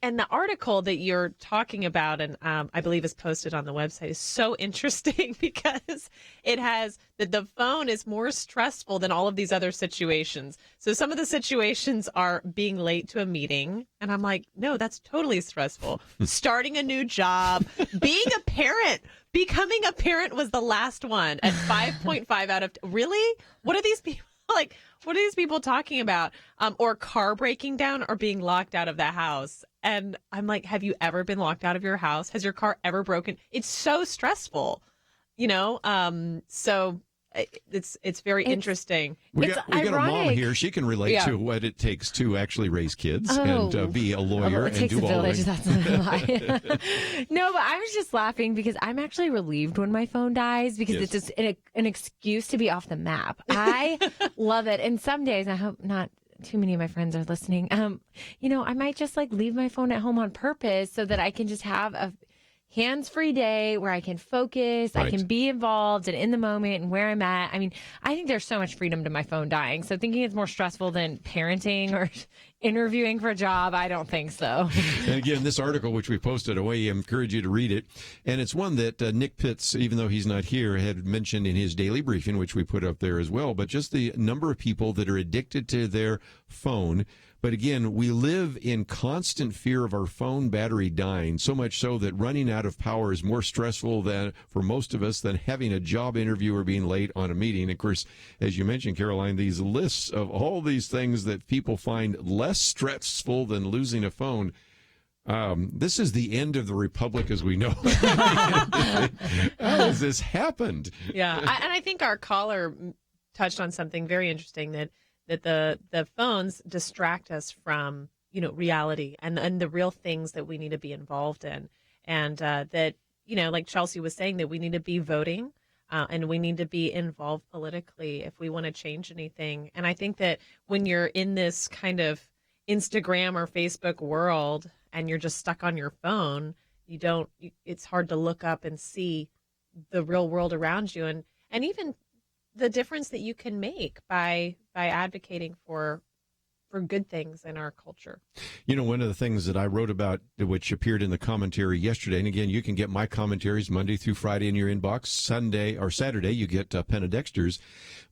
And the article that you're talking about, and I believe is posted on the website, is so interesting because it has that the phone is more stressful than all of these other situations. So some of the situations are being late to a meeting, and I'm like, no, that's totally stressful. Starting a new job, being a parent. Becoming a parent was the last one at 5.5 out of... Really? What are these people like? What are these people talking about? Or car breaking down or being locked out of the house. And I'm like, have you ever been locked out of your house? Has your car ever broken? It's so stressful, so it's very interesting. We got a mom here. She can relate to what it takes to actually raise kids and be a lawyer it and takes do a all village, that. that's not a lie. No, but I was just laughing because I'm actually relieved when my phone dies because it's just an excuse to be off the map. I love it. And some days, I hope not too many of my friends are listening. I might just leave my phone at home on purpose so that I can just have hands-free day where I can focus, I can be involved and in the moment and where I'm at. I mean, I think there's so much freedom to my phone dying. So thinking it's more stressful than parenting or interviewing for a job, I don't think so. And again, this article, which we posted away, I encourage you to read it. And it's one that Nick Pitts, even though he's not here, had mentioned in his daily briefing, which we put up there as well. But just the number of people that are addicted to their phone. But again, we live in constant fear of our phone battery dying, so much so that running out of power is more stressful than for most of us than having a job interview or being late on a meeting. Of course, as you mentioned, Caroline, these lists of all these things that people find less stressful than losing a phone. This is the end of the republic as we know it. How has this happened? Yeah, and I think our caller touched on something very interesting, that the phones distract us from, reality and the real things that we need to be involved in. And that, like Chelsey was saying, that we need to be voting and we need to be involved politically if we want to change anything. And I think that when you're in this kind of Instagram or Facebook world and you're just stuck on your phone, it's hard to look up and see the real world around you. And even the difference that you can make by advocating for good things in our culture. One of the things that I wrote about, which appeared in the commentary yesterday, and again, you can get my commentaries Monday through Friday in your inbox. Sunday or Saturday, you get Penna Dexter's.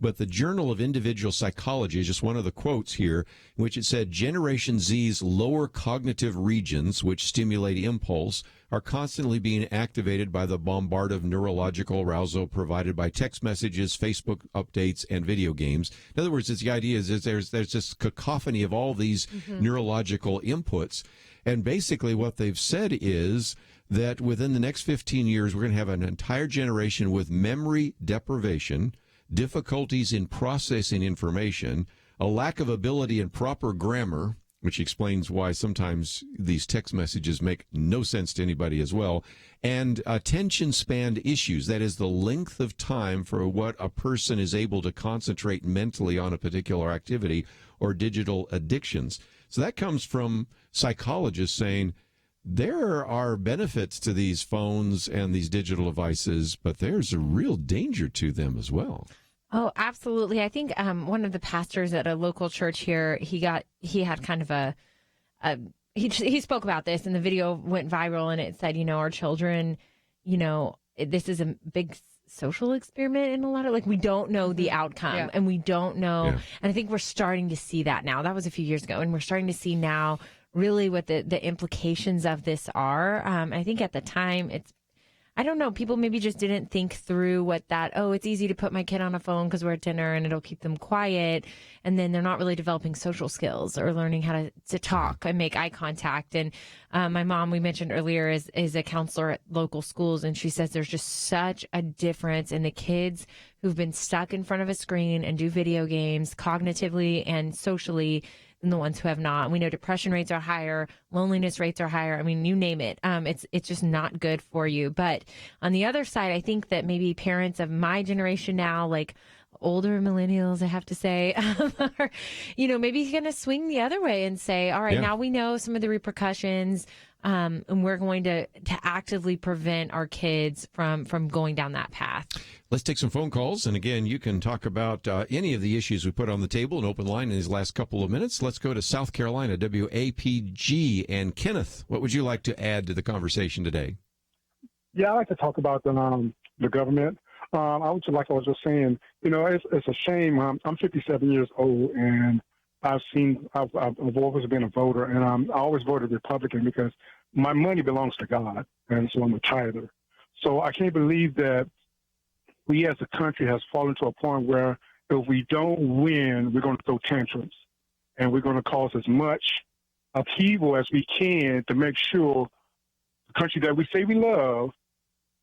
But the Journal of Individual Psychology is just one of the quotes here, in which it said, Generation Z's lower cognitive regions, which stimulate impulse, are constantly being activated by the bombard of neurological arousal provided by text messages, Facebook updates, and video games. In other words, the idea is there's this cacophony of all these neurological inputs. And basically what they've said is that within the next 15 years, we're going to have an entire generation with memory deprivation, difficulties in processing information, a lack of ability in proper grammar, which explains why sometimes these text messages make no sense to anybody as well, and attention span issues. That is the length of time for what a person is able to concentrate mentally on a particular activity, or digital addictions. So that comes from psychologists saying there are benefits to these phones and these digital devices, but there's a real danger to them as well. Oh, absolutely. I think one of the pastors at a local church here, he had kind of he spoke about this, and the video went viral, and it said, our children, this is a big social experiment in a lot of, we don't know the outcome, and we don't know. Yeah. And I think we're starting to see that now. That was a few years ago, and we're starting to see now really what the implications of this are. I think at the time I don't know, people maybe just didn't think through it's easy to put my kid on a phone because we're at dinner and it'll keep them quiet. And then they're not really developing social skills or learning how to talk and make eye contact. And my mom, we mentioned earlier, is a counselor at local schools. And she says there's just such a difference in the kids who've been stuck in front of a screen and do video games cognitively and socially than the ones who have not. We know depression rates are higher, loneliness rates are higher. I mean, you name it. It's just not good for you. But on the other side, I think that maybe parents of my generation now, like older millennials, I have to say, are, maybe going to swing the other way and say, all right, now we know some of the repercussions, and we're going to actively prevent our kids from going down that path. Let's take some phone calls. And again, you can talk about any of the issues we put on the table, an open line in these last couple of minutes. Let's go to South Carolina, WAPG. And Kenneth, what would you like to add to the conversation today? Yeah, I'd like to talk about the government. I was just saying, it's a shame. I'm 57 years old, and I've always been a voter, and I always voted Republican because my money belongs to God, and so I'm a tither. So I can't believe that we as a country has fallen to a point where if we don't win, we're going to throw tantrums, and we're going to cause as much upheaval as we can to make sure the country that we say we love,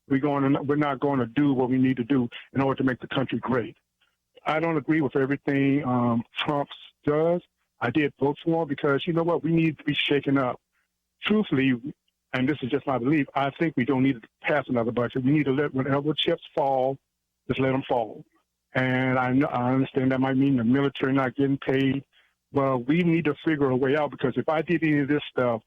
we're not going to do what we need to do in order to make the country great. I don't agree with everything Trump does. I did vote for him because, you know what, we need to be shaken up. Truthfully, and this is just my belief, I think we don't need to pass another budget. We need to let whenever chips fall, just let them fall. And I understand that might mean the military not getting paid, but we need to figure a way out, because if I did any of this stuff,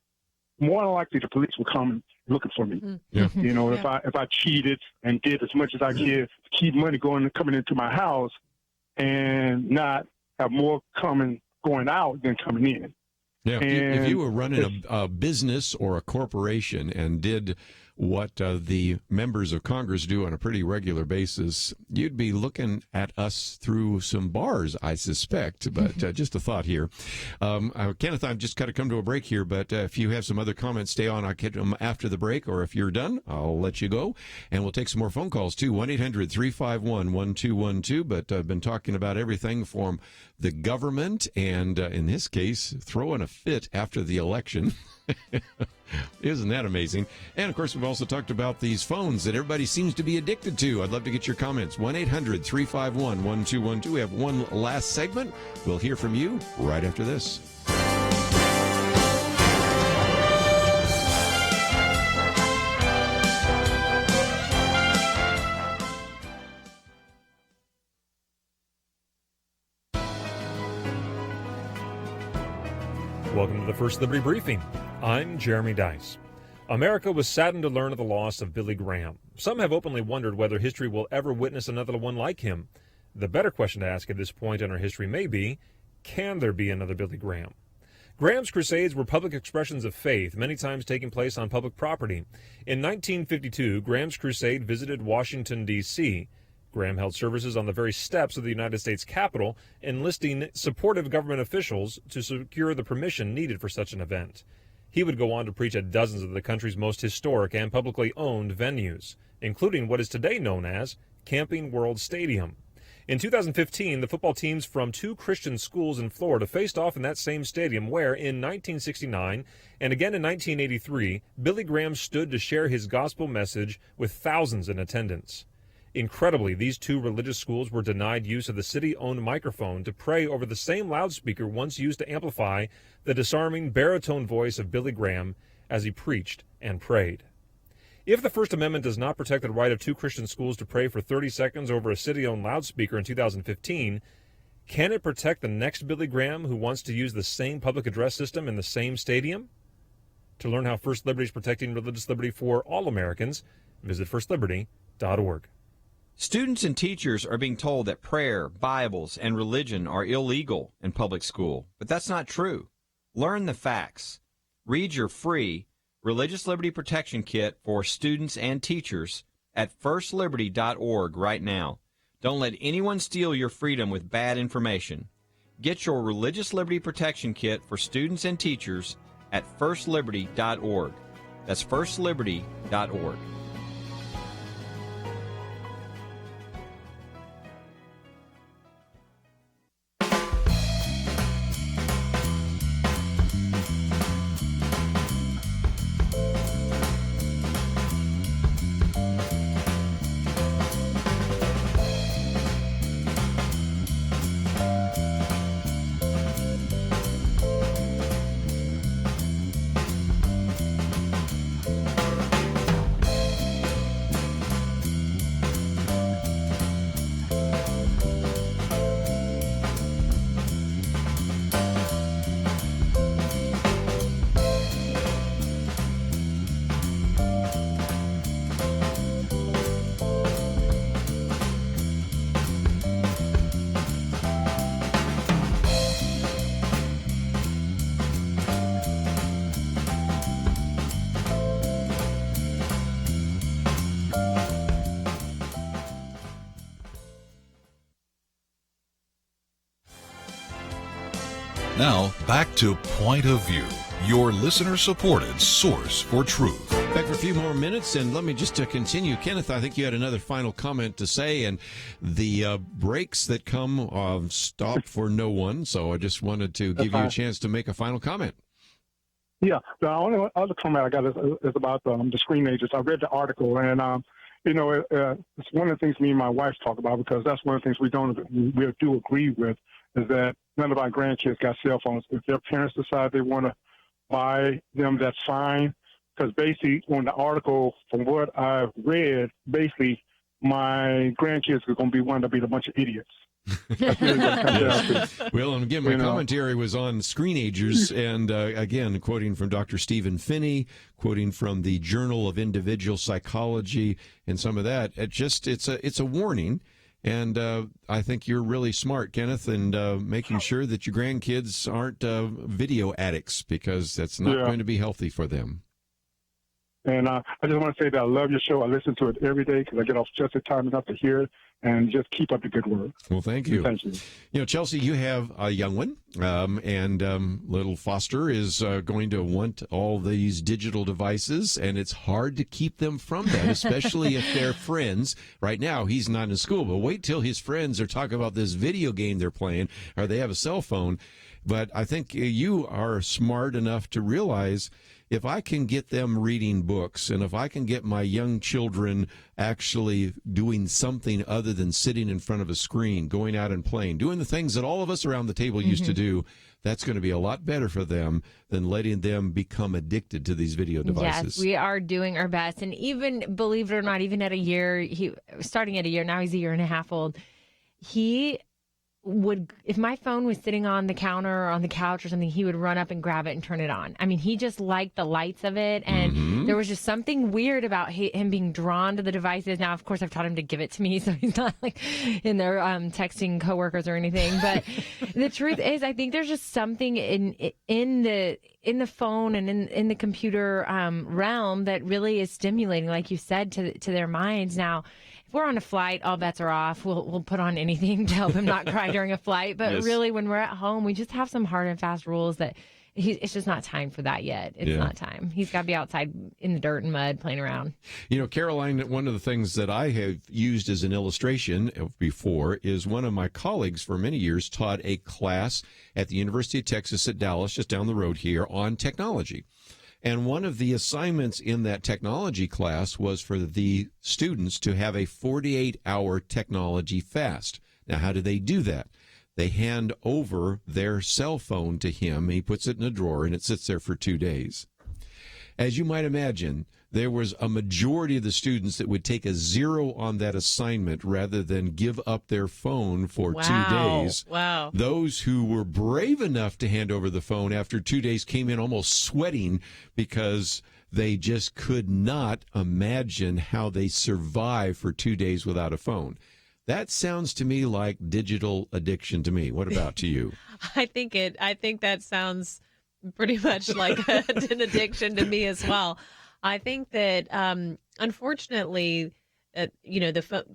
more than likely the police will come looking for me. Yeah. You know, if I cheated and did as much as I could to keep money coming into my house and not have more going out than coming in. Yeah, if you were running a business or a corporation and did what the members of Congress do on a pretty regular basis, you'd be looking at us through some bars, I suspect. But just a thought here. Kenneth, I've just got to come to a break here, but if you have some other comments, stay on. I'll get them after the break, or if you're done, I'll let you go. And we'll take some more phone calls, too, 1-800-351-1212. But I've been talking about everything from the government and, in this case, throwing a fit after the election. Isn't that amazing? And, of course, we've also talked about these phones that everybody seems to be addicted to. I'd love to get your comments. 1-800-351-1212. We have one last segment. We'll hear from you right after this. Welcome to the First Liberty Briefing. I'm Jeremy Dice. America was saddened to learn of the loss of Billy Graham. Some have openly wondered whether history will ever witness another one like him. The better question to ask at this point in our history may be, can there be another Billy Graham? Graham's crusades were public expressions of faith, many times taking place on public property. In 1952, Graham's crusade visited Washington, D.C. Graham held services on the very steps of the United States Capitol, enlisting supportive government officials to secure the permission needed for such an event. He would go on to preach at dozens of the country's most historic and publicly owned venues, including what is today known as Camping World Stadium. In 2015, the football teams from two Christian schools in Florida faced off in that same stadium where, in 1969 and again in 1983, Billy Graham stood to share his gospel message with thousands in attendance. Incredibly, these two religious schools were denied use of the city-owned microphone to pray over the same loudspeaker once used to amplify the disarming baritone voice of Billy Graham as he preached and prayed. If the First Amendment does not protect the right of two Christian schools to pray for 30 seconds over a city-owned loudspeaker in 2015, can it protect the next Billy Graham who wants to use the same public address system in the same stadium? To learn how First Liberty is protecting religious liberty for all Americans, visit firstliberty.org. Students and teachers are being told that prayer, Bibles, and religion are illegal in public school, but that's not true. Learn the facts. Read your free Religious Liberty Protection Kit for students and teachers at firstliberty.org right now. Don't let anyone steal your freedom with bad information. Get your Religious Liberty Protection Kit for students and teachers at firstliberty.org. That's firstliberty.org. Now, back to Point of View, your listener-supported source for truth. Back for a few more minutes, and let me just continue. Kenneth, I think you had another final comment to say, and the breaks that come stop for no one, so I just wanted to give you a chance to make a final comment. Yeah, the only other comment I got is about the screenagers. I read the article, and it's one of the things me and my wife talk about, because that's one of the things we do agree with, is that none of our grandkids got cell phones. If their parents decide they want to buy them, that's fine. Because basically, on the article, from what I've read, basically, my grandkids are going to be a bunch of idiots. Well, and again, my commentary was on screenagers, and again, quoting from Dr. Stephen Finney, quoting from the Journal of Individual Psychology, and some of that. It's a warning, and I think you're really smart, Kenneth, and making sure that your grandkids aren't video addicts, because that's not going to be healthy for them. And I just want to say that I love your show. I listen to it every day because I get off just in time enough to hear it, and just keep up the good work. Well, thank you. Thank you. You know, Chelsey, you have a young one, and little Foster is going to want all these digital devices, and it's hard to keep them from that, especially if they're friends. Right now, he's not in school, but wait till his friends are talking about this video game they're playing, or they have a cell phone. But I think you are smart enough to realize, if I can get them reading books, and if I can get my young children actually doing something other than sitting in front of a screen, going out and playing, doing the things that all of us around the table used to do, that's going to be a lot better for them than letting them become addicted to these video devices. Yes, we are doing our best. And even, believe it or not, even at a year, starting at a year, now he's a year and a half old, he would, if my phone was sitting on the counter or on the couch or something, he would run up and grab it and turn it on. I mean, he just liked the lights of it, and there was just something weird about him being drawn to the devices. Now, of course, I've taught him to give it to me, so he's not like in there texting coworkers or anything. But the truth is, I think there's just something in the phone and in the computer realm that really is stimulating, like you said, to their minds. Now, if we're on a flight, all bets are off. We'll put on anything to help him not cry during a flight. But really, when we're at home, we just have some hard and fast rules that it's just not time for that yet. It's not time. He's got to be outside in the dirt and mud playing around. You know, Caroline, one of the things that I have used as an illustration before is one of my colleagues for many years taught a class at the University of Texas at Dallas, just down the road here, on technology. And one of the assignments in that technology class was for the students to have a 48-hour technology fast. Now, how do they do that? They hand over their cell phone to him, and he puts it in a drawer, and it sits there for 2 days. As you might imagine, there was a majority of the students that would take a 0 on that assignment rather than give up their phone for 2 days. Wow. Those who were brave enough to hand over the phone after 2 days came in almost sweating because they just could not imagine how they survive for 2 days without a phone. That sounds to me like digital addiction to me. What about to you? I think that sounds pretty much like an addiction to me as well. I think that, unfortunately,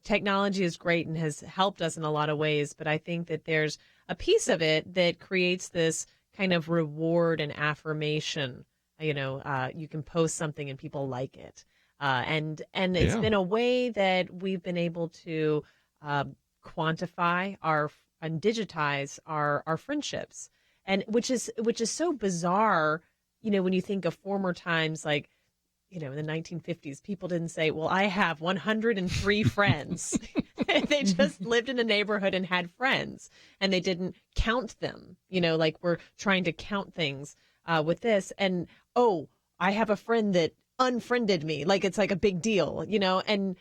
technology is great and has helped us in a lot of ways, but I think that there's a piece of it that creates this kind of reward and affirmation. You can post something and people like it, and it's been a way that we've been able to quantify and digitize our friendships, and which is so bizarre. When you think of former times, like, in the 1950s, people didn't say, well, I have 103 friends. They just lived in a neighborhood and had friends, and they didn't count them, like we're trying to count things with this. And, oh, I have a friend that unfriended me. Like, it's like a big deal, and,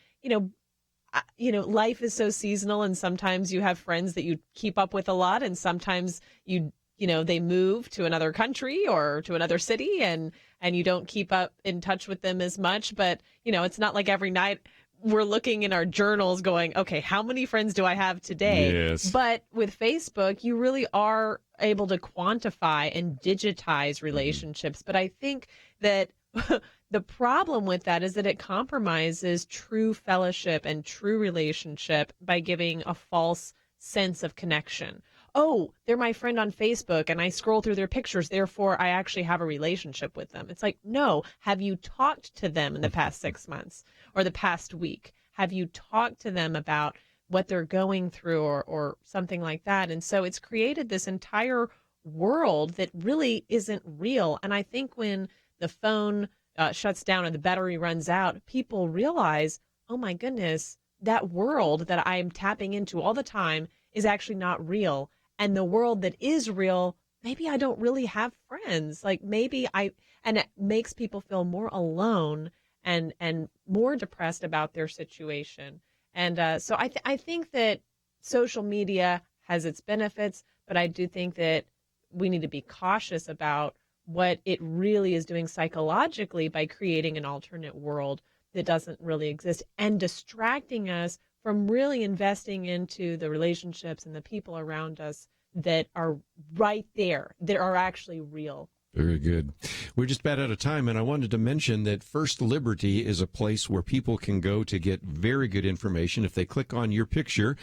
life is so seasonal, and sometimes you have friends that you keep up with a lot, and sometimes they move to another country or to another city, and you don't keep up in touch with them as much. But, it's not like every night we're looking in our journals going, okay, how many friends do I have today? Yes. But with Facebook, you really are able to quantify and digitize relationships. But I think that the problem with that is that it compromises true fellowship and true relationship by giving a false sense of connection. Oh, they're my friend on Facebook and I scroll through their pictures, therefore I actually have a relationship with them. It's like, no, have you talked to them in the past 6 months or the past week? Have you talked to them about what they're going through or something like that? And so it's created this entire world that really isn't real. And I think when the phone shuts down and the battery runs out, people realize, oh my goodness, that world that I'm tapping into all the time is actually not real. And the world that is real, maybe I don't really have friends. Like and it makes people feel more alone and more depressed about their situation. And so I think that social media has its benefits, but I do think that we need to be cautious about what it really is doing psychologically by creating an alternate world that doesn't really exist and distracting us from really investing into the relationships and the people around us that are right there, that are actually real. Very good. We're just about out of time, and I wanted to mention that First Liberty is a place where people can go to get very good information. If they click on your picture,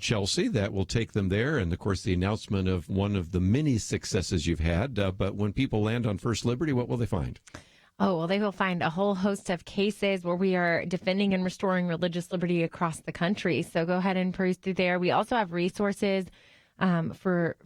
Chelsey, that will take them there, and, of course, the announcement of one of the many successes you've had. But when people land on First Liberty, what will they find? Oh, well, they will find a whole host of cases where we are defending and restoring religious liberty across the country. So go ahead and peruse through there. We also have resources for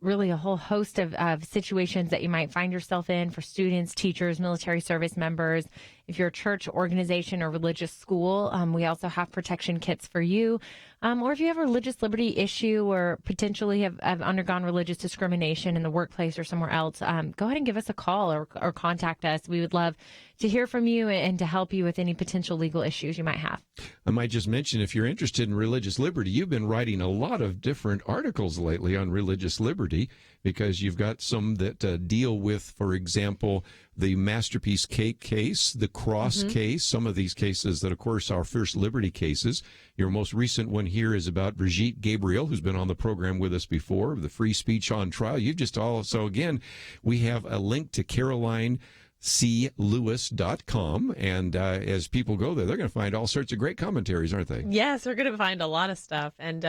really a whole host of situations that you might find yourself in for students, teachers, military service members. If you're a church, organization, or religious school, we also have protection kits for you. Or if you have a religious liberty issue or potentially have undergone religious discrimination in the workplace or somewhere else, go ahead and give us a call or contact us. We would love to hear from you and to help you with any potential legal issues you might have. I might just mention, if you're interested in religious liberty, you've been writing a lot of different articles lately on religious liberty, because you've got some that deal with, for example, the Masterpiece Cake case, the Cross case, some of these cases that, of course, are First Liberty cases. Your most recent one here is about Brigitte Gabriel, who's been on the program with us before, the free speech on trial. You've just also, again, we have a link to CarolineCLewis.com, and as people go there, they're going to find all sorts of great commentaries, aren't they? Yes, they're going to find a lot of stuff. And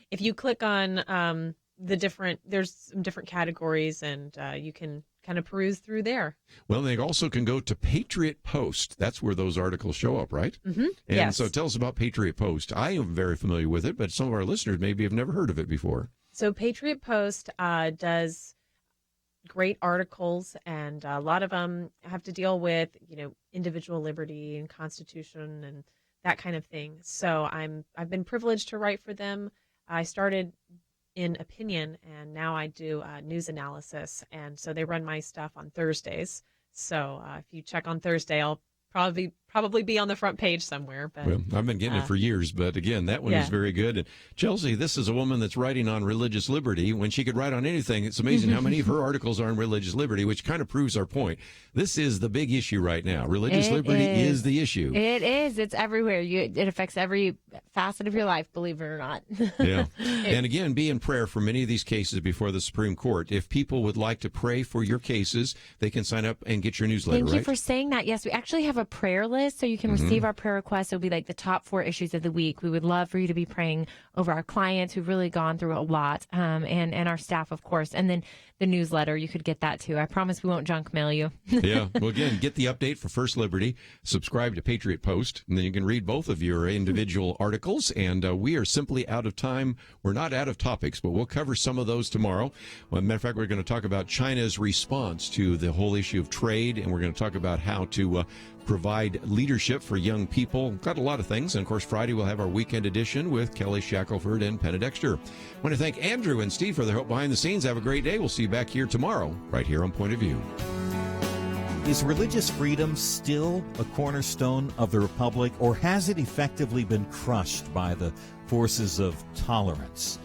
if you click on there's some different categories, and you can kind of peruse through there. Well, they also can go to Patriot Post. That's where those articles show up, right? Mm-hmm. And yes. so tell us about Patriot Post. I am very familiar with it, but some of our listeners maybe have never heard of it before. So Patriot Post does great articles, and a lot of them have to deal with, individual liberty and Constitution and that kind of thing. So I've been privileged to write for them. I started in opinion, and now I do news analysis, and so they run my stuff on Thursdays. So if you check on Thursday, I'll probably be on the front page somewhere. But well, I've been getting it for years, but again, that one is very good. And Chelsey, this is a woman that's writing on religious liberty when she could write on anything. It's amazing how many of her articles are on religious liberty, which kind of proves our point. This is the big issue right now. Religious liberty is the issue. It is. It's everywhere. It affects every facet of your life, believe it or not. Yeah. And again, be in prayer for many of these cases before the Supreme Court. If people would like to pray for your cases, they can sign up and get your newsletter, Thank you for saying that. Yes, we actually have a prayer list, so you can receive our prayer requests. It'll be like the top 4 issues of the week. We would love for you to be praying over our clients who've really gone through a lot, and our staff, of course. And then the newsletter, you could get that too. I promise we won't junk mail you. Yeah. Well, again, get the update for First Liberty, subscribe to Patriot Post, and then you can read both of your individual articles. And we are simply out of time. We're not out of topics, but we'll cover some of those tomorrow. Well, as a matter of fact, we're going to talk about China's response to the whole issue of trade, and we're going to talk about how to provide leadership for young people. Got a lot of things. And, of course, Friday we'll have our weekend edition with Kelly Shackelford and Penna Dexter. I want to thank Andrew and Steve for their help behind the scenes. Have a great day. We'll see you back here tomorrow, right here on Point of View. Is religious freedom still a cornerstone of the Republic, or has it effectively been crushed by the forces of tolerance?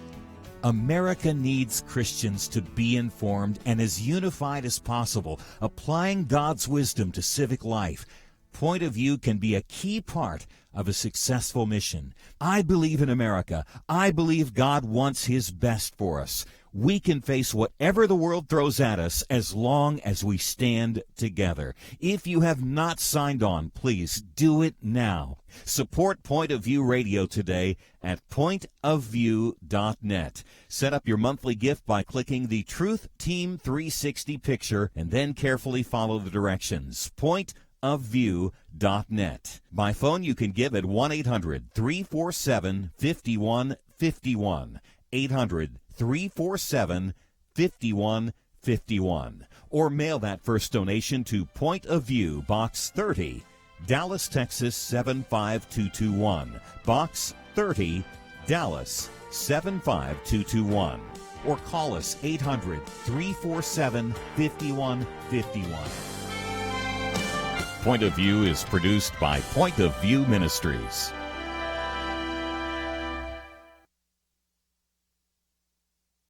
America needs Christians to be informed and as unified as possible, applying God's wisdom to civic life. Point of View can be a key part of a successful mission. I believe in America. I believe God wants His best for us. We can face whatever the world throws at us as long as we stand together. If you have not signed on, please do it now. Support Point of View Radio today at pointofview.net. Set up your monthly gift by clicking the Truth Team 360 picture and then carefully follow the directions. Pointofview.net. By phone, you can give at 1-800-347-5151. 800-347-5151. Or mail that first donation to Point of View, Box 30, Dallas, Texas 75221. Box 30, Dallas 75221. Or call us 800-347-5151. Point of View is produced by Point of View Ministries.